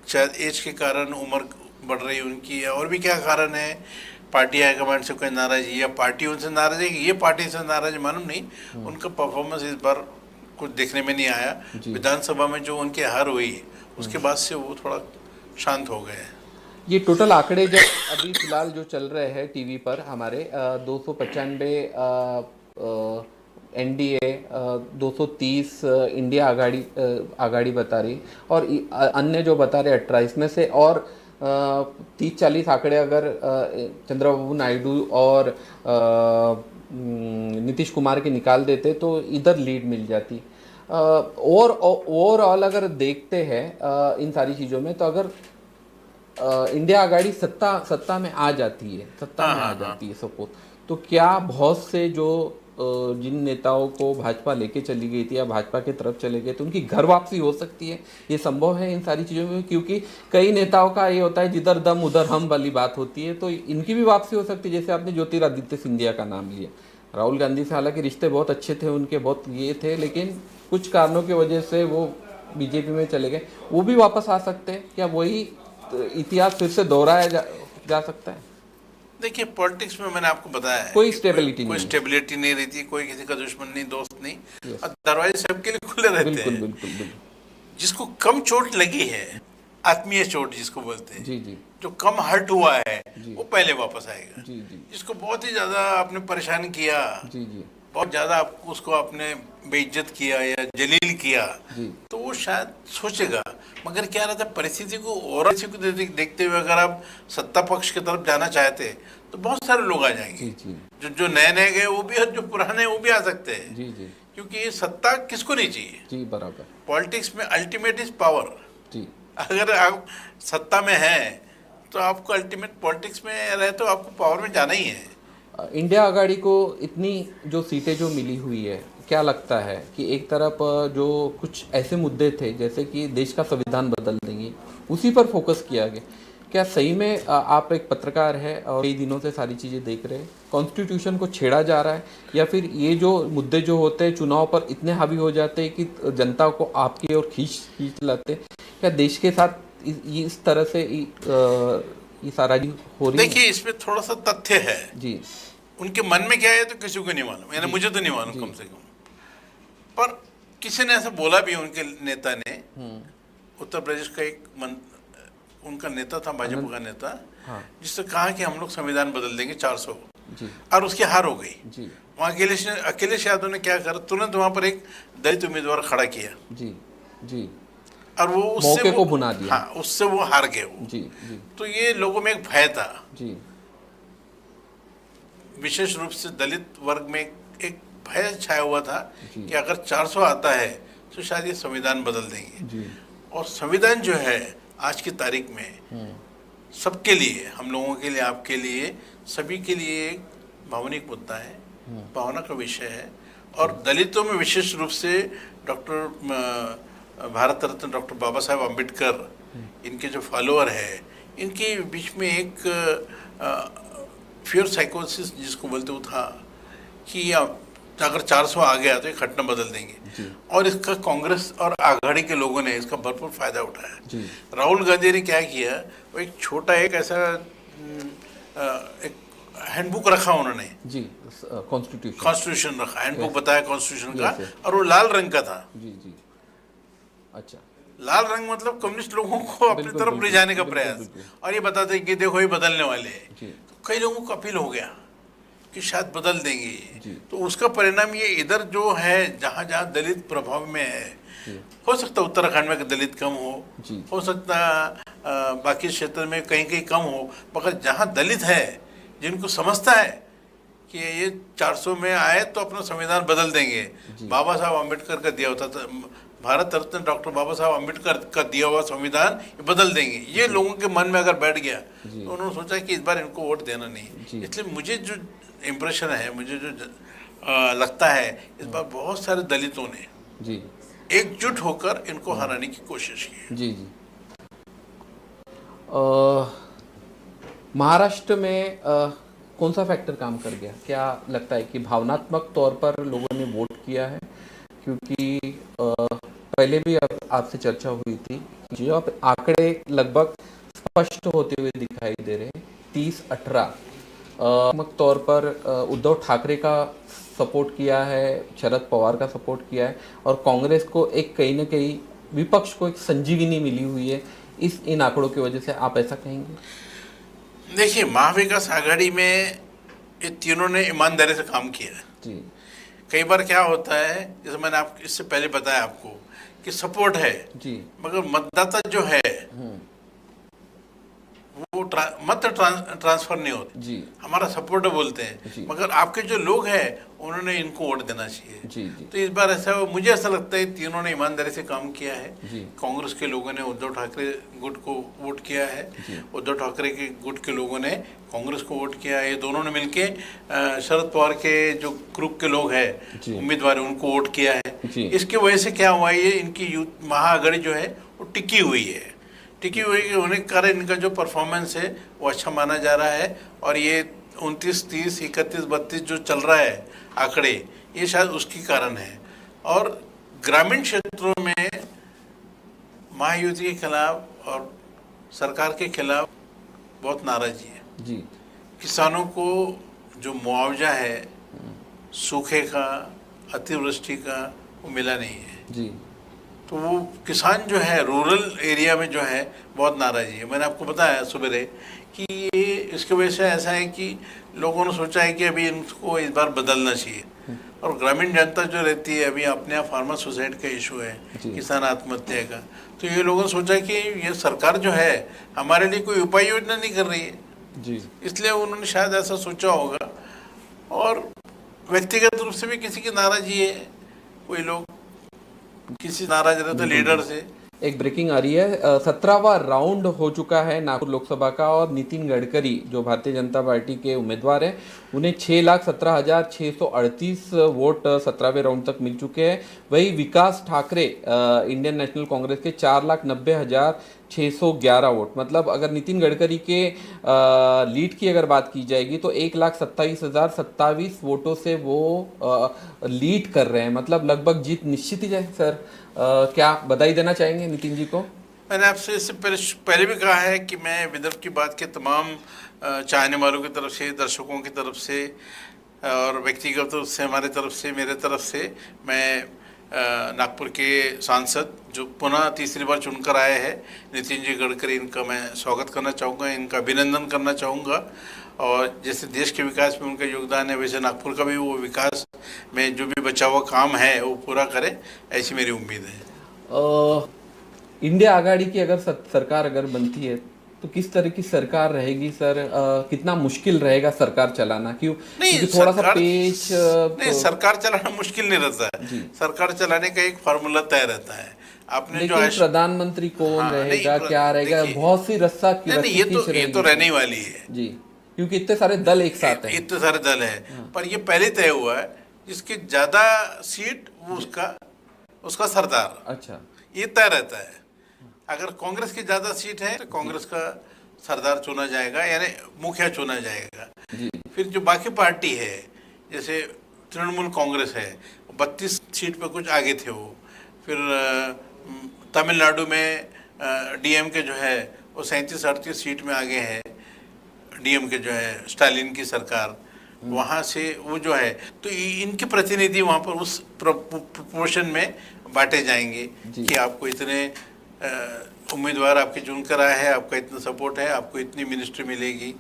शायद एज के कारण, उम्र बढ़ रही उनकी, और भी क्या कारण है, पार्टी हाईकमांड से कोई नाराजगी या पार्टी उनसे नाराज है कि ये पार्टी से नाराज है, मालूम नहीं। उनका परफॉर्मेंस इस बार कुछ देखने में नहीं आया। विधानसभा में जो उनकी हार हुई उसके बाद से वो थोड़ा शांत हो गए। ये टोटल आंकड़े जब अभी फिलहाल जो चल रहे हैं टीवी पर हमारे 295 एनडीए, 230 इंडिया आघाड़ी बता रही, और अन्य जो बता रहे 18, इसमें से और 30-40 आंकड़े अगर चंद्रबाबू नायडू और नीतीश कुमार के निकाल देते तो इधर लीड मिल जाती। और ओवरऑल अगर देखते हैं इन सारी चीज़ों में, तो अगर इंडिया आघाड़ी सत्ता में आ जाती है, सपोज, तो क्या बहुत से जो जिन नेताओं को भाजपा लेके चली गई थी या भाजपा की तरफ चले गए, तो उनकी घर वापसी हो सकती है? ये संभव है इन सारी चीज़ों में? क्योंकि कई नेताओं का ये होता है जिधर दम उधर हम वाली बात होती है, तो इनकी भी वापसी हो सकती है। जैसे आपने ज्योतिरादित्य सिंधिया का नाम लिया, राहुल गांधी से हालांकि रिश्ते बहुत अच्छे थे उनके, बहुत ये थे, लेकिन कुछ कारणों की वजह से वो बीजेपी में चले गए। वो भी वापस आ सकते हैं क्या? वही इतिहास फिर से दोहराया जा सकता है? देखिए, पॉलिटिक्स में मैंने आपको बताया है, कोई स्टेबिलिटी नहीं रहती, कोई किसी का दुश्मन नहीं, दोस्त नहीं, और दरवाजे सबके लिए खुले रहते बिल्कुल हैं। बिल्कुल बिल्कुल। जिसको कम चोट लगी है, आत्मीय चोट जिसको बोलते हैं, जी जी, जो कम हर्ट हुआ है, वो पहले वापस आएगा। जी जी, जिसको बहुत ही ज्यादा आपने परेशान किया, जी जी, बहुत ज्यादा उसको आपने बेइज्जत किया या जलील किया, जी, तो वो शायद सोचेगा। मगर क्या रहता है, परिस्थिति को और देखते हुए अगर आप सत्ता पक्ष की तरफ जाना चाहते तो बहुत सारे लोग आ जाएंगे। जी जी, जो नए नए गए वो भी, और जो पुराने वो भी आ सकते हैं। जी जी, क्योंकि ये सत्ता किसको नहीं चाहिए? जी बराबर। पॉलिटिक्स में अल्टीमेट इज पावर। जी, अगर आप सत्ता में हैं तो आपको अल्टीमेट, पॉलिटिक्स में रहे तो आपको पावर में जाना ही है। इंडिया आघाड़ी को इतनी जो सीटें जो मिली हुई है, क्या लगता है कि एक तरफ जो कुछ ऐसे मुद्दे थे जैसे कि देश का संविधान बदल देंगे, उसी पर फोकस किया गया, क्या सही में आप एक पत्रकार है और कई दिनों से सारी चीज़ें देख रहे हैं, कॉन्स्टिट्यूशन को छेड़ा जा रहा है, या फिर ये जो मुद्दे जो होते हैं चुनाव पर इतने हावी हो जाते हैं कि जनता को आपकी ओर खींच खींच लाते हैं? क्या देश के साथ इस तरह से ये सारा जी हो रही है? देखिए, इसमें थोड़ा सा तथ्य है। जी उनके मन में क्या है तो किसी को नहीं मालूम, यानी जी मुझे तो नहीं मालूम जी कम से कम। पर किसी ने ऐसा बोला भी, उनके नेता ने, उत्तर प्रदेश का उनका नेता था, भाजपा का नेता, हाँ जिसने कहा कि हम लोग संविधान बदल देंगे 400, जी और उसकी हार हो गई। जी वहाँ अखिलेश यादव ने क्या करा, तुरंत वहाँ पर एक दलित उम्मीदवार खड़ा किया, जी जी और वो मौके को भुना दिया। हाँ, उससे वो हार गए वो। जी जी तो ये लोगों में एक भय था, जी विशेष रूप से दलित वर्ग में एक भय छाया हुआ था जी। कि अगर 400 आता है तो शायद ये संविधान बदल देंगे। जी और संविधान जो है आज की तारीख में सबके लिए, हम लोगों के लिए, आपके लिए, सभी के लिए एक भावनिक मुद्दा है, भावना का विषय है। और दलितों में विशेष रूप से भारत रत्न डॉक्टर बाबा साहेब अम्बेडकर, इनके जो फॉलोअर है, इनके बीच में एक फियर साइकोसिस जिसको बोलते वो था कि अगर 400 आ गया तो ये घटना बदल देंगे। और इसका कांग्रेस और आघाड़ी के लोगों ने इसका भरपूर फायदा उठाया। जी राहुल गांधी ने क्या किया, वो एक छोटा एक ऐसा एक हैंडबुक रखा उन्होंने, जी कॉन्स्टिट्यूशन रखा, हैंडबुक बताया कॉन्स्टिट्यूशन का, yes. और वो लाल रंग का था। जी जी अच्छा लाल रंग मतलब कम्युनिस्ट लोगों को अपनी बिल्कुल, तरफ ले जाने का बिल्कुल, प्रयास, बिल्कुल। और ये बताते हैं कि देखो ये बदलने वाले हैं। जी तो कई लोगों को अपील हो गया कि शायद बदल देंगे जी। ये। तो उसका परिणाम ये इधर जो है, जहाँ जहाँ दलित प्रभाव में है, जी हो सकता है उत्तराखंड में दलित कम जी। हो सकता बाकी क्षेत्र में कहीं कहीं कम हो, मगर जहाँ दलित है, जिनको समझता है कि ये 400 में आए तो अपना संविधान बदल देंगे, बाबा साहब अम्बेडकर का दिया होता था, भारत रत्न डॉक्टर बाबा साहब अम्बेडकर का दिया हुआ संविधान ये बदल देंगे, ये लोगों के मन में अगर बैठ गया तो उन्होंने सोचा कि इस बार इनको वोट देना नहीं। इसलिए मुझे जो इम्प्रेशन है, मुझे जो लगता है, इस बार बहुत सारे दलितों ने जी एकजुट होकर इनको हराने की कोशिश की। जी जी महाराष्ट्र में कौन सा फैक्टर काम कर गया? क्या लगता है कि भावनात्मक तौर पर लोगों ने वोट किया है? क्योंकि पहले भी आपसे चर्चा हुई थी, जो अब आंकड़े लगभग स्पष्ट होते हुए दिखाई दे रहे हैं। 30-18 तौर पर उद्धव ठाकरे का सपोर्ट किया है, शरद पवार का सपोर्ट किया है, और कांग्रेस को एक कहीं ना कहीं विपक्ष को एक संजीवनी मिली हुई है इन आंकड़ों की वजह से, आप ऐसा कहेंगे? देखिए, महाविकास आघाड़ी में ये तीनों ने ईमानदारी से काम किया है जी। कई बार क्या होता है, जैसे मैंने आप इससे पहले बताया आपको कि सपोर्ट है जी, मगर मतदाता जो है वो मत ट्रांसफर नहीं होते जी हमारा सपोर्टर बोलते हैं, जी। मगर आपके जो लोग हैं उन्होंने इनको वोट देना चाहिए। जी जी तो इस बार ऐसा मुझे ऐसा लगता है तीनों ने ईमानदारी से काम किया है। जी। कांग्रेस के लोगों ने उद्धव ठाकरे गुट को वोट किया है, उद्धव ठाकरे के गुट के लोगों ने कांग्रेस को वोट किया है। ये दोनों ने मिलके शरद पवार के जो ग्रुप के लोग हैं उम्मीदवार उनको वोट किया है। इसकी वजह से क्या हुआ, ये इनकी यूथ महाआघाड़ी जो है वो टिकी हुई है। टिकी हुई होने के कारण इनका जो परफॉर्मेंस है वो अच्छा माना जा रहा है। और ये 29, 30, 31, 32 जो चल रहा है आंकड़े, ये शायद उसकी कारण है। और ग्रामीण क्षेत्रों में महायुति के खिलाफ और सरकार के खिलाफ बहुत नाराजगी है जी। किसानों को जो मुआवजा है सूखे का, अतिवृष्टि का, वो मिला नहीं है जी। तो वो किसान जो है रूरल एरिया में जो है बहुत नाराज़ी है। मैंने आपको बताया सुबह कि ये इसकी वजह से ऐसा है कि लोगों ने सोचा है कि अभी इनको इस बार बदलना चाहिए। और ग्रामीण जनता जो रहती है, अभी अपने यहाँ फार्मर सुसाइड का इशू है, किसान आत्महत्या का, तो ये लोगों ने सोचा कि ये सरकार जो है हमारे लिए कोई उपाय योजना नहीं कर रही है जी। इसलिए उन्होंने शायद ऐसा सोचा होगा। और व्यक्तिगत रूप से भी किसी की नाराज़गी है, कोई लोग किसी नाराज रहते लीडर से। एक ब्रेकिंग आ रही है, 17वां राउंड हो चुका है नागपुर लोकसभा का, और नितिन गडकरी जो भारतीय जनता पार्टी के उम्मीदवार हैं उन्हें 6,17,638 वोट 17वें राउंड तक मिल चुके हैं। वही विकास ठाकरे इंडियन नेशनल कांग्रेस के 4,90,000 611 वोट, मतलब अगर नितिन गडकरी के लीड की अगर बात की जाएगी तो 1,27,027 वोटों से वो लीड कर रहे हैं, मतलब लगभग जीत निश्चित ही है सर। क्या बधाई देना चाहेंगे नितिन जी को? मैंने आपसे इससे पहले भी कहा है कि मैं विदर्भ की बात के तमाम चाहने वालों की तरफ से, दर्शकों की तरफ से और व्यक्तिगत रूप से हमारे तरफ से, मेरे तरफ से, मैं नागपुर के सांसद जो पुनः तीसरी बार चुनकर आए हैं नितिन जी गडकरी, इनका मैं स्वागत करना चाहूँगा, इनका अभिनंदन करना चाहूँगा। और जैसे देश के विकास में उनका योगदान है, वैसे नागपुर का भी वो विकास में जो भी बचा हुआ काम है वो पूरा करें, ऐसी मेरी उम्मीद है। इंडिया आघाड़ी की अगर सरकार अगर बनती है तो किस तरह की सरकार रहेगी सर? कितना मुश्किल रहेगा सरकार चलाना? क्योंकि थोड़ा सा पेच नहीं, सरकार चलाना मुश्किल नहीं रहता है। सरकार चलाने का एक फार्मूला तय रहता है। आपने लेकिन जो है प्रधानमंत्री कौन रहेगा, क्या रहेगा, बहुत सी रस्सा की ये तो रहने वाली है जी, क्योंकि इतने सारे दल एक साथ हैं। इतने सारे दल हैं, पर ये पहले तय हुआ है जिसके ज्यादा सीट वो उसका सरदार। अच्छा, ये तय रहता है। अगर कांग्रेस की ज्यादा सीट है तो कांग्रेस का सरदार चुना जाएगा, यानी मुखिया चुना जाएगा जी। फिर जो बाकी पार्टी है, जैसे तृणमूल कांग्रेस है, 32 सीट पे कुछ आगे थे वो। फिर तमिलनाडु में डीएमके जो है वो 37-38 सीट में आगे है। डीएमके जो है स्टालिन की सरकार, वहाँ से वो जो है, तो इनके प्रतिनिधि वहाँ पर उस प्रोपोर्शन में बांटे जाएंगे कि आपको इतने उम्मीदवार आपके चुनकर आए हैं, आपका इतना सपोर्ट है, आपको इतनी मिनिस्ट्री मिलेगी।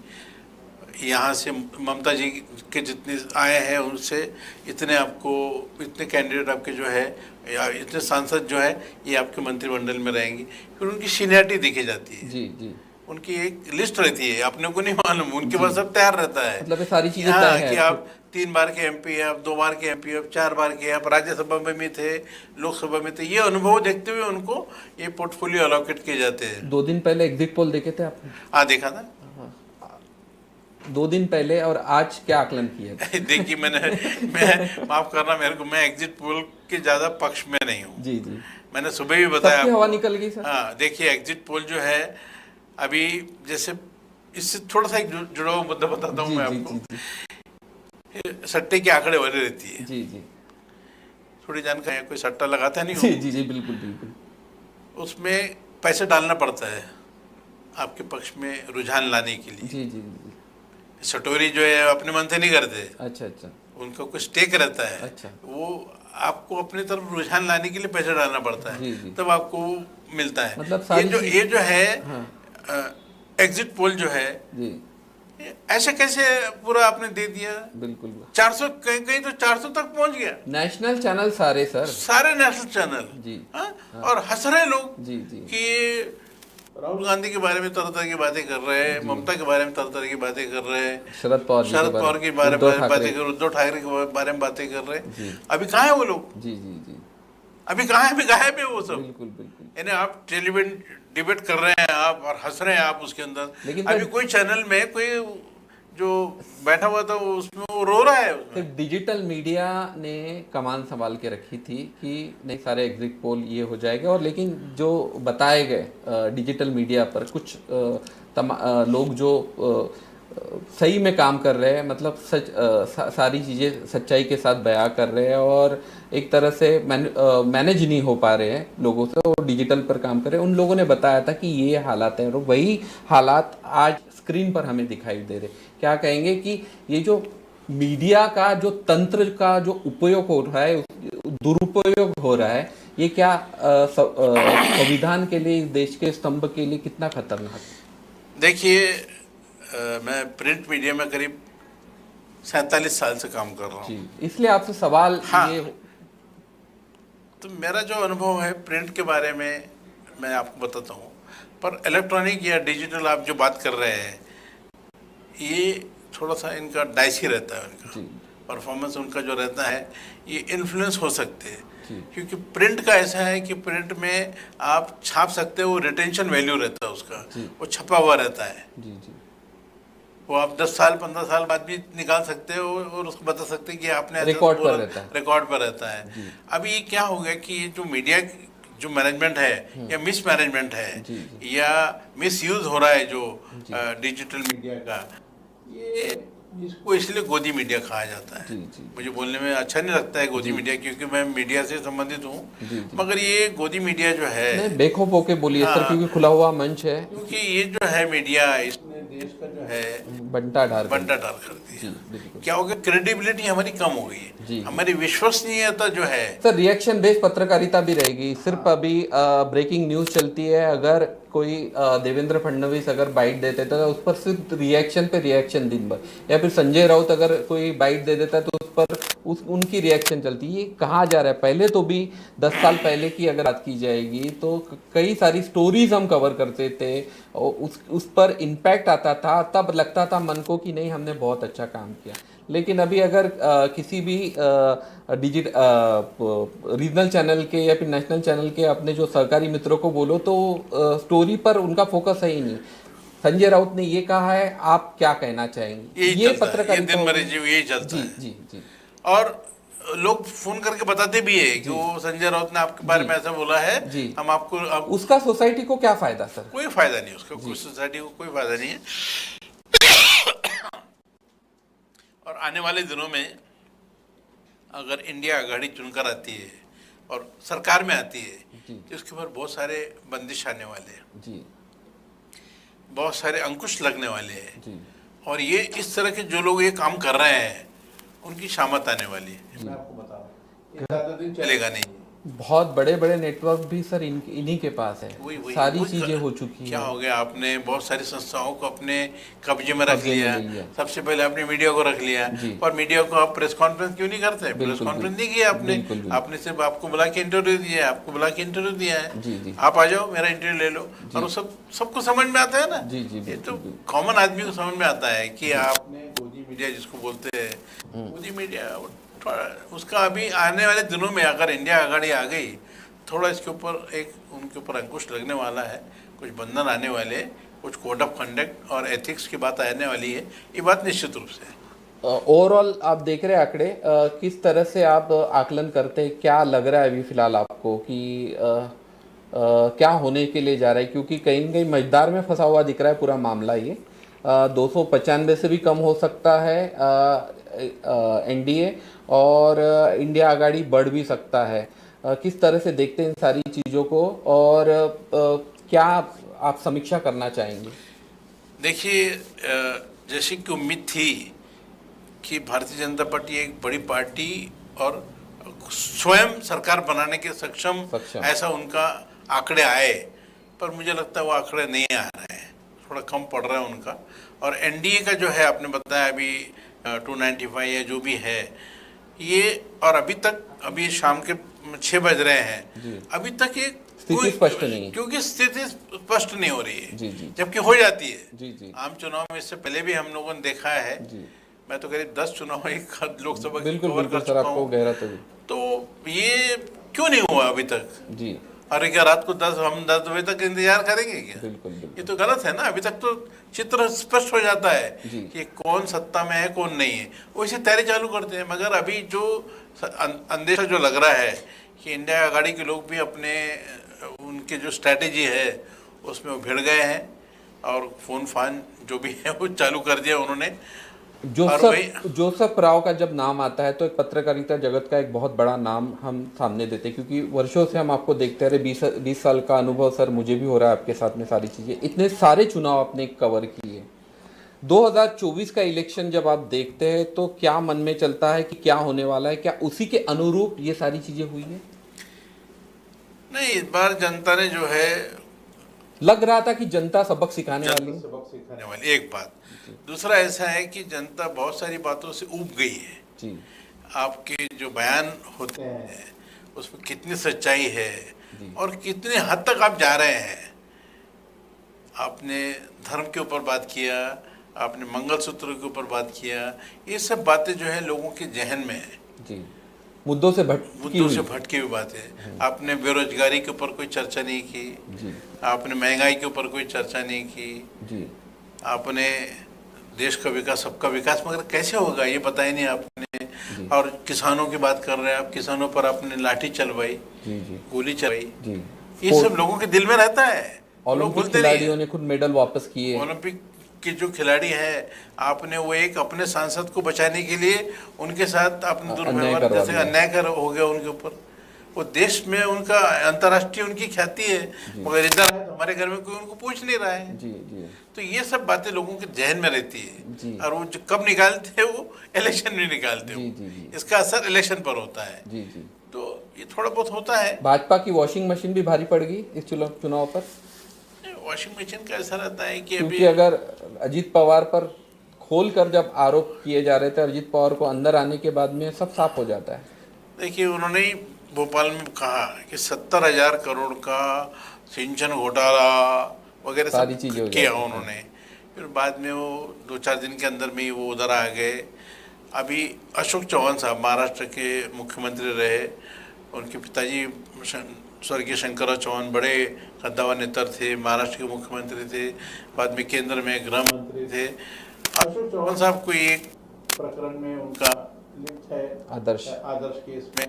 यहाँ से ममता जी के जितने आए हैं उनसे इतने आपको, इतने कैंडिडेट आपके जो है या इतने सांसद जो है ये आपके मंत्रिमंडल में रहेंगे। फिर उनकी सीनियरिटी देखी जाती है जी जी, उनकी एक लिस्ट रहती है, अपने को नहीं मालूम, उनके पास सब तैयार रहता है। मतलब ये सारी चीजें हाँ, तय है कि आप 3 बार के एमपी है, आप 2 बार के एमपी है, आप 4 बार के, आप राज्यसभा में भी थे, लोकसभा में थे। ये अनुभव देखते हुए उनको ये पोर्टफोलियो अलॉकेट किए जाते हैं। 2 दिन पहले एग्जिट पोल देखे थे आपने? हाँ, देखा था। 2 दिन पहले, और आज क्या आकलन किया? देखिए, मैं माफ करना मेरे को, मैं एग्जिट पोल के ज्यादा पक्ष में नहीं हूँ। जी जी, मैंने सुबह भी बताया, हवा निकल गई सर। हाँ, देखिए एग्जिट पोल जो है अभी, जैसे इससे थोड़ा सा एक जुड़ा हुआ मुद्दा बताता हूँ मैं आपको। सट्टे के आंकड़े वाली रहती है जी जी, थोड़ी जानकारी, कोई सट्टा लगाता नहीं जी जी जी, बिल्कुल बिल्कुल। उसमें पैसे डालना पड़ता है आपके पक्ष में रुझान लाने के लिए। जी जी जी, सटोरी जो है अपने मन से नहीं करते। अच्छा अच्छा, उनका कुछ स्टेक रहता है। अच्छा, वो आपको अपनी तरफ रुझान लाने के लिए पैसा डालना पड़ता है, तब आपको मिलता है। मतलब ये जो है एग्जिट पोल जो है जी, ऐसे कैसे पूरा आपने दे दिया? बिल्कुल 400, कहीं तो 400 तक पहुंच गया। नेशनल चैनल सारे सर, सारे नेशनल चैनल जी, हाँ? और हंस रहे लोग जी जी कि राहुल गांधी के बारे में तरह तरह की बातें कर रहे हैं, ममता के बारे में तरह तरह की बातें कर रहे हैं, शरद पवार के बारे में बातें कर, उद्धव ठाकरे के बारे में बातें कर रहे हैं। अभी कहाँ है वो लोग? जी जी जी, अभी कहाँ है? अभी गायब है वो सब। बिल्कुल बिल्कुल। यानी आप टेलीविजन डिबेट कर रहे हैं आप और हंस रहे हैं आप उसके अंदर, लेकिन अभी कोई चैनल में कोई जो बैठा हुआ था उसमें वो रो रहा है। फिर डिजिटल मीडिया ने कमान संभाल के रखी थी कि नहीं, सारे एग्जिट पोल ये हो जाएगा, और लेकिन जो बताए गए डिजिटल मीडिया पर कुछ लोग जो सही में काम कर रहे हैं, मतलब सारी चीज़ें सच्चाई के साथ बयां कर रहे हैं और एक तरह से मैनेज नहीं हो पा रहे हैं लोगों से, और डिजिटल पर काम कर रहे हैं, उन लोगों ने बताया था कि ये हालात हैं, और वही हालात आज स्क्रीन पर हमें दिखाई दे रहे। क्या कहेंगे कि ये जो मीडिया का जो तंत्र का जो उपयोग हो रहा है, दुरुपयोग हो रहा है, ये क्या संविधान के लिए, देश के स्तंभ के लिए कितना खतरनाक? देखिए, मैं प्रिंट मीडिया में करीब 47 साल से काम कर रहा हूँ, इसलिए आपसे सवाल ये तो मेरा जो अनुभव है प्रिंट के बारे में मैं आपको बताता हूँ। पर इलेक्ट्रॉनिक या डिजिटल आप जो बात कर रहे हैं, ये थोड़ा सा इनका डाइसी रहता है, उनका परफॉर्मेंस उनका जो रहता है, ये इन्फ्लुएंस हो सकते हैं। क्योंकि प्रिंट का ऐसा है कि प्रिंट में आप छाप सकते हो, वो रिटेंशन वैल्यू रहता है उसका, वो छपा हुआ रहता है। वो आप 10 साल 15 साल बाद भी निकाल सकते हो और उसको बता सकते हैं कि आपने रिकॉर्ड पर रहता है, रिकॉर्ड पर रहता है। अभी ये क्या हो गया कि ये जो मीडिया जो मैनेजमेंट है या मिस मैनेजमेंट है या मिस यूज हो रहा है जो डिजिटल मीडिया का, ये इसको इसलिए गोदी मीडिया कहा जाता है। मुझे बोलने में अच्छा नहीं लगता है गोदी मीडिया, क्योंकि मैं मीडिया से संबंधित हूँ, मगर ये गोदी मीडिया जो है, नहीं बेखौफ होके बोलिए सर, क्योंकि खुला हुआ मंच है, क्योंकि ये जो है मीडिया, इसने देश का जो है बंटा डाल कर दिया। क्या हो गया, क्रेडिबिलिटी हमारी कम हो गई है, हमारी विश्वसनीयता जो है। सर रिएक्शन बेस्ड पत्रकारिता भी रहेगी, सिर्फ अभी ब्रेकिंग न्यूज चलती है, अगर कोई देवेंद्र फडणवीस अगर बाइट देते थे तो उस पर सिर्फ रिएक्शन पे रिएक्शन दिन भर, या फिर संजय राउत अगर कोई बाइट दे देता है तो उस पर उनकी रिएक्शन चलती है। ये कहा जा रहा है, पहले तो भी 10 साल पहले की अगर बात की जाएगी तो कई सारी स्टोरीज हम कवर करते थे और उस पर इम्पैक्ट आता था, तब लगता था मन को कि नहीं हमने बहुत अच्छा काम किया। लेकिन अभी अगर किसी भी रीजनल चैनल के या फिर नेशनल चैनल के अपने जो सरकारी मित्रों को बोलो तो स्टोरी पर उनका फोकस है ही नहीं। संजय राउत ने ये कहा है, आप क्या कहना चाहेंगे? ये पत्रकारिता यही चलता है। जी। और लोग फोन करके बताते भी है कि वो संजय राउत ने आपके बारे में ऐसा बोला है, हम आपको उसका सोसाइटी को क्या फायदा सर? कोई फायदा नहीं उसका, कोई सोसाइटी को कोई फायदा नहीं है। और आने वाले दिनों में अगर इंडिया आघाड़ी चुनकर आती है और सरकार में आती है तो उसके ऊपर बहुत सारे बंदिश आने वाले हैं, बहुत सारे अंकुश लगने वाले हैं, और ये इस तरह के जो लोग ये काम कर रहे हैं उनकी शामत आने वाली है। मैं आपको बता रहा हूँ, ज़्यादा दिन चलेगा नहीं। बहुत बड़े बड़े नेटवर्क भी सर इन्हीं के पास है, सारी चीजें हो चुकी है। क्या हो गया, आपने बहुत सारी संस्थाओं को अपने कब्जे में रख लिया, सबसे पहले आपने मीडिया को रख लिया, और मीडिया को आप प्रेस कॉन्फ्रेंस क्यों नहीं करते? प्रेस कॉन्फ्रेंस नहीं किया आपने सिर्फ आपको बुला के इंटरव्यू दिया है, आप आ जाओ मेरा इंटरव्यू ले लो, और वो सबको समझ में आता है ना। ये तो कॉमन आदमी को समझ में आता है कि आपने गोदी मीडिया जिसको बोलते हैं, गोदी मीडिया उसका अभी आने वाले दिनों में अगर इंडिया आघाड़ी आ गई, थोड़ा इसके ऊपर उनके ऊपर अंकुश लगने वाला है, कुछ बंधन आने वाले, कुछ कोड ऑफ कंडक्ट और एथिक्स की बात आने वाली है, ये बात निश्चित रूप से। ओवरऑल आप देख रहे हैं आंकड़े, किस तरह से आप आकलन करते हैं? क्या लग रहा है अभी फिलहाल आपको कि क्या होने के लिए जा रहा है? क्योंकि कहीं न कहीं मझदार में फंसा हुआ दिख रहा है पूरा मामला। ये 295 से भी कम हो सकता है एनडीए, और इंडिया आघाड़ी बढ़ भी सकता है। किस तरह से देखते हैं इन सारी चीज़ों को, और क्या आप समीक्षा करना चाहेंगे? देखिए, जैसे कि उम्मीद थी कि भारतीय जनता पार्टी एक बड़ी पार्टी और स्वयं सरकार बनाने के सक्षम ऐसा उनका आंकड़े आए, पर मुझे लगता है वो आंकड़े नहीं आ रहे हैं, थोड़ा कम पड़ रहा है उनका। और एनडीए का जो है, आपने बताया अभी 295 या जो भी है ये, और अभी शाम के 6 बज रहे हैं, अभी तक ये स्थिति स्पष्ट नहीं है, क्योंकि स्थिति स्पष्ट नहीं हो रही है, जबकि हो जाती है। आम चुनाव में इससे पहले भी हम लोगों ने देखा है, मैं तो करीब 10 चुनाव एक लोकसभा की कवर कर चुका हूँ, तो ये क्यों नहीं हुआ अभी तक? अरे क्या रात को 10 बजे तक इंतजार करेंगे क्या? ये तो गलत है ना। अभी तक तो चित्र स्पष्ट हो जाता है कि कौन सत्ता में है कौन नहीं है, वैसे तैयारी चालू करते हैं। मगर अभी जो अंदेशा जो लग रहा है कि इंडिया आघाड़ी के लोग भी अपने उनके जो स्ट्रैटेजी है उसमें वो भिड़ गए हैं, और फोन फान जो भी है वो चालू कर दिया उन्होंने। जोसेफ राव का जब नाम आता है तो एक पत्रकारिता जगत का एक बहुत बड़ा नाम हम सामने देते हैं, क्योंकि वर्षों से हम आपको देखते आ रहे। 20 साल का अनुभव सर मुझे भी हो रहा है आपके साथ में, सारी चीज़ें, इतने सारे चुनाव आपने कवर किए। 2024 का इलेक्शन जब आप देखते हैं तो क्या मन में चलता है कि क्या होने वाला है? क्या उसी के अनुरूप ये सारी चीज़ें हुई है? नहीं, इस बार जनता ने जो है, लग रहा था कि जनता सबक सिखाने वाली एक बात। दूसरा ऐसा है कि जनता बहुत सारी बातों से ऊब गई है। आपके जो बयान होते हैं उसमें कितनी सच्चाई है और कितने हद तक आप जा रहे हैं। आपने धर्म के ऊपर बात किया, आपने मंगलसूत्र के ऊपर बात किया, ये सब बातें जो है लोगों के जहन में है, मुद्दों से भटकी हुई बात है। आपने बेरोजगारी के ऊपर कोई चर्चा नहीं की, आपने महंगाई के ऊपर कोई चर्चा नहीं की, आपने देश का विकास, सबका विकास मगर कैसे होगा ये बताया नहीं आपने। और किसानों की बात कर रहे हैं आप, किसानों पर आपने लाठी चलवाई, जी जी गोली चलवाई, जी। ये सब लोगों के दिल में रहता है, लोग ओलंपिक भूलते नहीं खिलाड़ियों है। ने खुद मेडल वापस किए। ओलंपिक के जो खिलाड़ी हैं, आपने वो एक अपने सांसद को बचाने के लिए उनके साथ आपने अन्याय दुर्व्यवहार, करवा जैसे दिया। अन्याय कर हो गया उनके ऊपर। वो देश में उनका अंतर्राष्ट्रीय उनकी ख्याति है, जी मगर इधर हमारे घर में कोई उनको पूछ नहीं रहा है। जी जी तो ये सब बातें लोगों के जहन में रहती जी है, और वो जो कब निकालते हैं, वो इलेक्शन में निकालते जी हैं, जी जी इसका असर इलेक्शन पर होता है। जी जी। तो ये थोड़ा बहुत होता है। भाजपा की वॉशिंग मशीन भी भारी पड़ गई इस चुनाव पर, वॉशिंग मशीन का ऐसा रहता है कि क्योंकि अभी अगर अजीत पवार पर खोल कर जब आरोप किए जा रहे थे, अजीत पवार को अंदर आने के बाद में सब साफ हो जाता है। देखिए, उन्होंने ही भोपाल में कहा कि 70,000 करोड़ का सिंचन घोटाला वगैरह सारी सब चीजें हो किया जाती हैं। उन्होंने। फिर बाद में वो 2-4 दिन के अंदर में ही वो उधर आ गए। अभी अशोक चौहान साहब महाराष्ट्र के मुख्यमंत्री रहे, उनके पिताजी स्वर्गीय शंकरराव चौहान बड़े कद्दावर नेता थे, महाराष्ट्र के मुख्यमंत्री थे, बाद में केंद्र में गृह मंत्री थे। अशोक चौहान साहब को एक प्रकरण में उनका लिंक है, आदर्श केस में,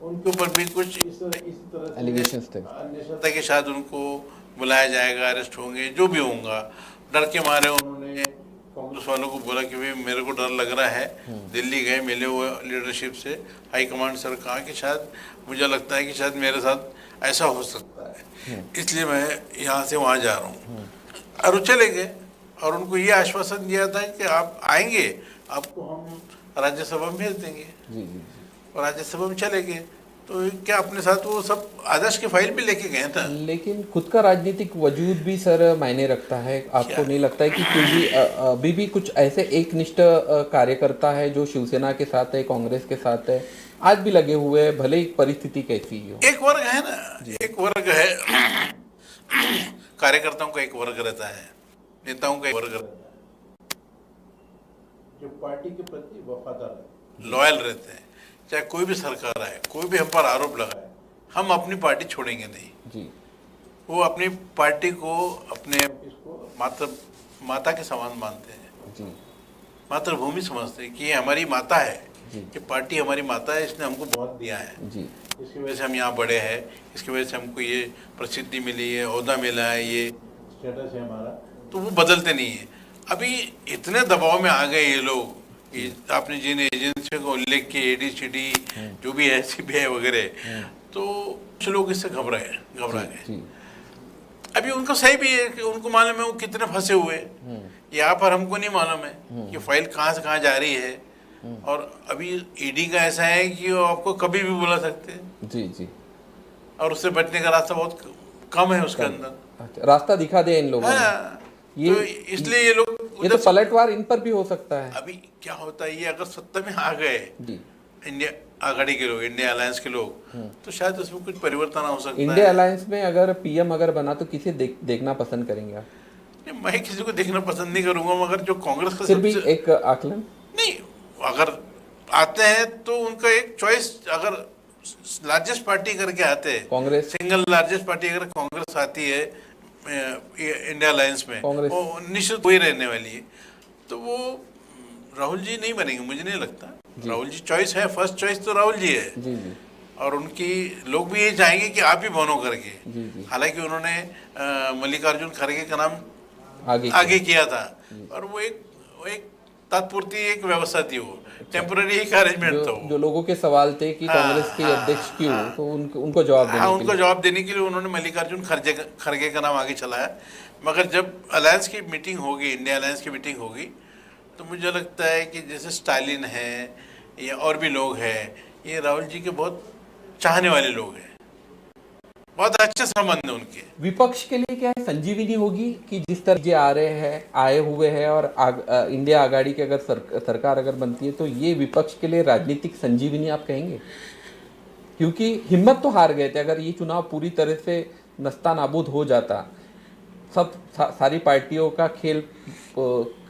उनके ऊपर भी कुछ इस तरह से एलिगेशंस थे। अन्वेषण था कि शायद उनको बुलाया जाएगा, अरेस्ट होंगे, जो भी होगा। डर के मारे उन्होंने कांग्रेस वालों को बोला कि भाई मेरे को डर लग रहा है। दिल्ली गए, मिले हुए लीडरशिप से, हाईकमांड से, कहा कि शायद मुझे लगता है कि शायद मेरे साथ ऐसा हो सकता है, इसलिए मैं यहाँ से वहाँ जा रहा हूँ। और वो चले गए, और उनको ये आश्वासन दिया था कि आप आएंगे, आपको हम राज्यसभा में भेज देंगे। जी जी। और राज्यसभा में चले गए, तो क्या अपने साथ वो सब आदर्श की फाइल भी लेके गए था। लेकिन खुद का राजनीतिक वजूद भी सर मायने रखता है। आपको नहीं लगता है कि क्योंकि अभी भी कुछ ऐसे एकनिष्ठ कार्यकर्ता है जो शिवसेना के साथ है, कांग्रेस के साथ है, आज भी लगे हुए हैं, भले ही परिस्थिति कैसी ही हो। एक वर्ग है ना, एक वर्ग है, कार्यकर्ताओं का एक वर्ग रहता है, नेताओं का एक वर्ग रहता है, जो पार्टी के प्रति वफादार, लॉयल रहते हैं। चाहे कोई भी सरकार आए, कोई भी हम पर आरोप लगाए, हम अपनी पार्टी छोड़ेंगे नहीं जी। वो अपनी पार्टी को अपने इसको माता के समान मानते हैं जी। मातृभूमि समझते हैं कि ये हमारी माता है, कि पार्टी हमारी माता है, इसने हमको बहुत दिया है जी। इसकी वजह से हम यहाँ बड़े हैं, इसकी वजह से हमको ये प्रसिद्धि मिली है, ओहदा मिला है, ये स्टेटस है हमारा। तो वो बदलते नहीं है। अभी इतने दबाव में आ गए ये लोग, आपने जिन एजेंसियों का उल्लेख किया, ADCD जो भी है, CBI वगैरह, तो कुछ लोग इससे घबरा गए। अभी उनको सही भी है कि उनको मालूम है वो कितने फंसे हुए। यहाँ पर हमको नहीं मालूम है कि फाइल कहाँ से कहाँ जा रही है, और अभी ED का ऐसा है कि वो आपको कभी भी बुला सकते हैं। जी जी। और उससे बचने का रास्ता बहुत कम है उसके अंदर। रास्ता दिखा दे इन लोगों ने। ये तो इसलिए ये लोग, ये तो पलटवार इन पर भी हो सकता है। अभी क्या होता है, ये अगर सत्ता में आ गए जी, इंडिया आघाड़ी के लोग, इंडिया अलायंस के लोग, तो शायद उसमें कुछ परिवर्तन हो सकता है। इंडिया अलायंस में अगर PM अगर बना तो किसे देखना पसंद करेंगे आप? मैं किसी को देखना पसंद नहीं करूंगा, मगर जो कांग्रेस का फिर भी एक आकलन नहीं, अगर आते हैं तो उनका एक चॉइस, अगर लार्जेस्ट पार्टी करके आते हैं, कांग्रेस सिंगल लार्जेस्ट पार्टी अगर कांग्रेस आती है इंडिया अलायंस में, कांग्रेस वो निश्चित वही रहने वाली है। तो वो राहुल जी नहीं बनेंगे, मुझे नहीं लगता। राहुल जी चॉइस है, फर्स्ट चॉइस तो राहुल जी है। जी जी। और उनकी लोग भी ये चाहेंगे कि आप ही बनो करके। जी जी। हालांकि उन्होंने मल्लिकार्जुन खड़गे का नाम आगे किया था, और वो एक तात्पुरती एक व्यवस्था थी, वो टेम्पररी एक अरेंजमेंट था। जो लोगों के सवाल थे कि कांग्रेस के अध्यक्ष क्यों, तो उनको जवाब देने के लिए, उनको जवाब देने के लिए उन्होंने मल्लिकार्जुन खड़गे का नाम आगे चलाया। मगर जब अलायंस की मीटिंग होगी, इंडिया अलायंस की मीटिंग होगी, तो मुझे लगता है कि जैसे स्टालिन है या और भी लोग हैं, ये राहुल जी के बहुत चाहने वाले लोग हैं, बहुत अच्छे संबंध है उनके। विपक्ष के लिए क्या संजीवनी होगी कि जिस तरह ये आए हुए हैं, और इंडिया आघाड़ी की अगर सरकार अगर बनती है, तो ये विपक्ष के लिए राजनीतिक संजीवनी आप कहेंगे? क्योंकि हिम्मत तो हार गए थे। अगर ये चुनाव पूरी तरह से नस्ता नाबूद हो जाता, सारी पार्टियों का खेल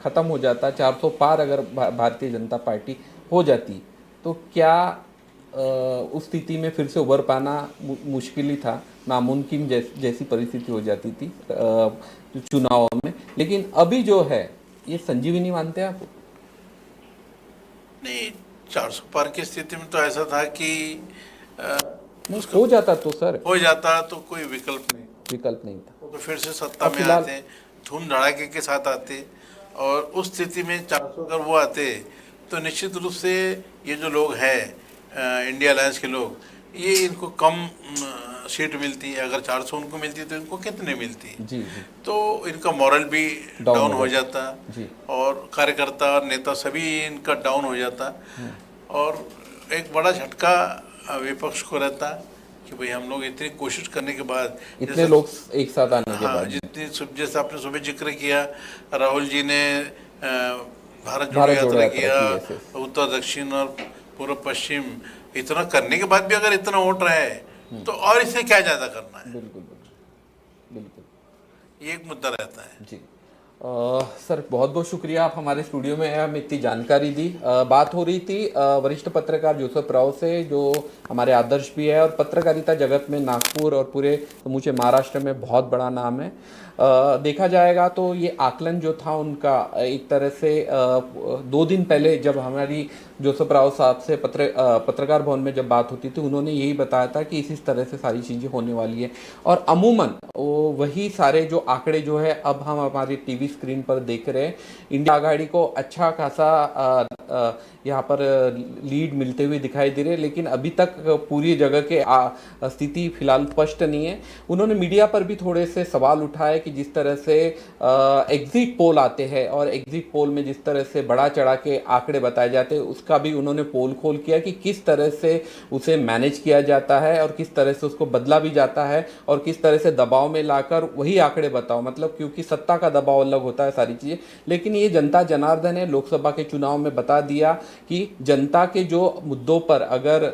खत्म हो जाता, 400 पार अगर भारतीय जनता पार्टी हो जाती, तो क्या उस स्थिति में फिर से उभर पाना मुश्किल ही था, नामुमकिन जैसी परिस्थिति हो जाती थी चुनावों में। लेकिन अभी जो है, ये संजीवनी मानते हैं आप? नहीं, 400 पार की स्थिति में तो ऐसा था कि नहीं हो जाता तो सर, हो जाता तो कोई विकल्प नहीं, विकल्प नहीं था। तो फिर से सत्ता में फिलहाल आते, धूम धड़ाके के साथ आते, और उस स्थिति में 400 अगर वो आते तो निश्चित रूप से ये जो लोग हैं इंडिया अलायंस के लोग, ये इनको कम सीट मिलती। अगर 400 उनको मिलती तो इनको कितने मिलती? जी जी, तो इनका मॉरल भी डाउन हो जाता जी, और कार्यकर्ता और नेता सभी इनका डाउन हो जाता, और एक बड़ा झटका विपक्ष को रहता कि भाई हम लोग इतनी कोशिश करने के बाद, इतने लोग एक साथ आने के हाँ, बाद, जितनी जैसे आपने सुबह जिक्र किया, राहुल जी ने भारत जोड़ो भारत जोड़ो यात्रा यात्रा किया, की, yes, yes। उत्तर दक्षिण और पूर्व पश्चिम, इतना करने के बाद भी अगर इतना वोट रहे तो और इसे क्या ज्यादा करना है? बिल्कुल बिल्कुल बिल्कुल, ये एक मुद्दा रहता है जी। सर बहुत बहुत शुक्रिया, आप हमारे स्टूडियो में हमें इतनी जानकारी दी। बात हो रही थी वरिष्ठ पत्रकार जोसेफ राव से, जो हमारे आदर्श भी है और पत्रकारिता जगत में नागपुर और पूरे समूचे महाराष्ट्र में बहुत बड़ा नाम है। देखा जाएगा तो ये आकलन जो था उनका एक तरह से 2 दिन पहले जब हमारी जोसेफ राव साहब से पत्रकार भवन में जब बात होती थी, उन्होंने यही बताया था कि इसी तरह से सारी चीज़ें होने वाली है, और अमूमन वही सारे जो आंकड़े जो है अब हम हमारी टीवी स्क्रीन पर देख रहे हैं। इंडिया आघाड़ी को अच्छा खासा यहाँ पर लीड मिलते हुए दिखाई दे रहे हैं, लेकिन अभी तक पूरी जगह के स्थिति फिलहाल स्पष्ट नहीं है। उन्होंने मीडिया पर भी थोड़े से सवाल उठाए कि जिस तरह से एग्जिट पोल आते हैं और एग्जिट पोल में जिस तरह से बढ़ा चढ़ा के आंकड़े बताए जाते हैं, उसका भी उन्होंने पोल खोल किया कि किस तरह से उसे मैनेज किया जाता है और किस तरह से उसको बदला भी जाता है और किस तरह से दबाव में लाकर वही आंकड़े बताओ, मतलब क्योंकि सत्ता का दबाव अलग होता है सारी चीज़ें। लेकिन ये जनता जनार्दन है, लोकसभा के चुनाव में बता दिया कि जनता के जो मुद्दों पर अगर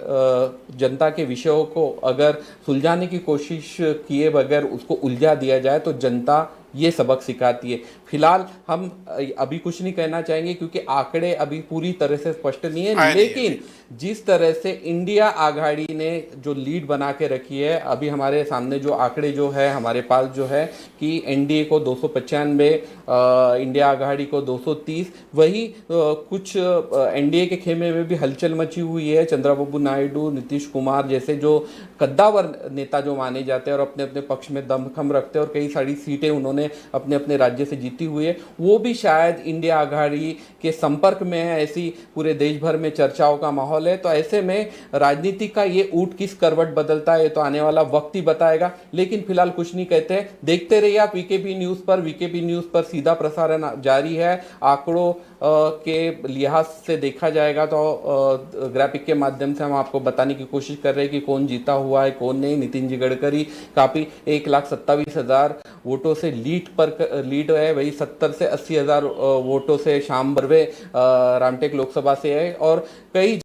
जनता के विषयों को अगर सुलझाने की कोशिश किए बगैर उसको उलझा दिया जाए तो जनता ये सबक सिखाती है। फिलहाल हम अभी कुछ नहीं कहना चाहेंगे क्योंकि आंकड़े अभी पूरी तरह से स्पष्ट नहीं है, लेकिन जिस तरह से इंडिया आघाड़ी ने जो लीड बना के रखी है, अभी हमारे सामने जो आंकड़े जो है हमारे पास जो है कि एनडीए को 295, इंडिया आघाड़ी को 230, वही कुछ एनडीए के खेमे में भी हलचल मची हुई है। चंद्रबाबू नायडू, नीतीश कुमार जैसे जो कद्दावर नेता जो माने जाते हैं और अपने अपने पक्ष में दमखम रखते हैं और कई सारी सीटें उन्होंने अपने अपने राज्य से जीती हुई है, वो भी शायद इंडिया आघाड़ी के संपर्क में है। ऐसी पूरे देश भर में चर्चाओं का माहौल है। तो ऐसे में राजनीति का ये ऊट किस करवट बदलता है ये तो आने वाला वक्त ही बताएगा, लेकिन फिलहाल कुछ नहीं कहते। देखते रहिए आप वीकेबी न्यूज़ पर। वीकेबी न्यूज़ पर सीधा प्रसारण जारी है। आंकड़ों के लिहाज से देखा जाएगा तो ग्राफिक के माध्यम से हम आपको बताने की कोशिश कर रहे हैं कि कौन जीता हुआ है कौन नहीं। नितिन जी गडकरी काफ़ी 1,27,000 वोटों से लीड है, वही 70 से 80,000 वोटों से श्याम बर्वे रामटेक लोकसभा से है, और कई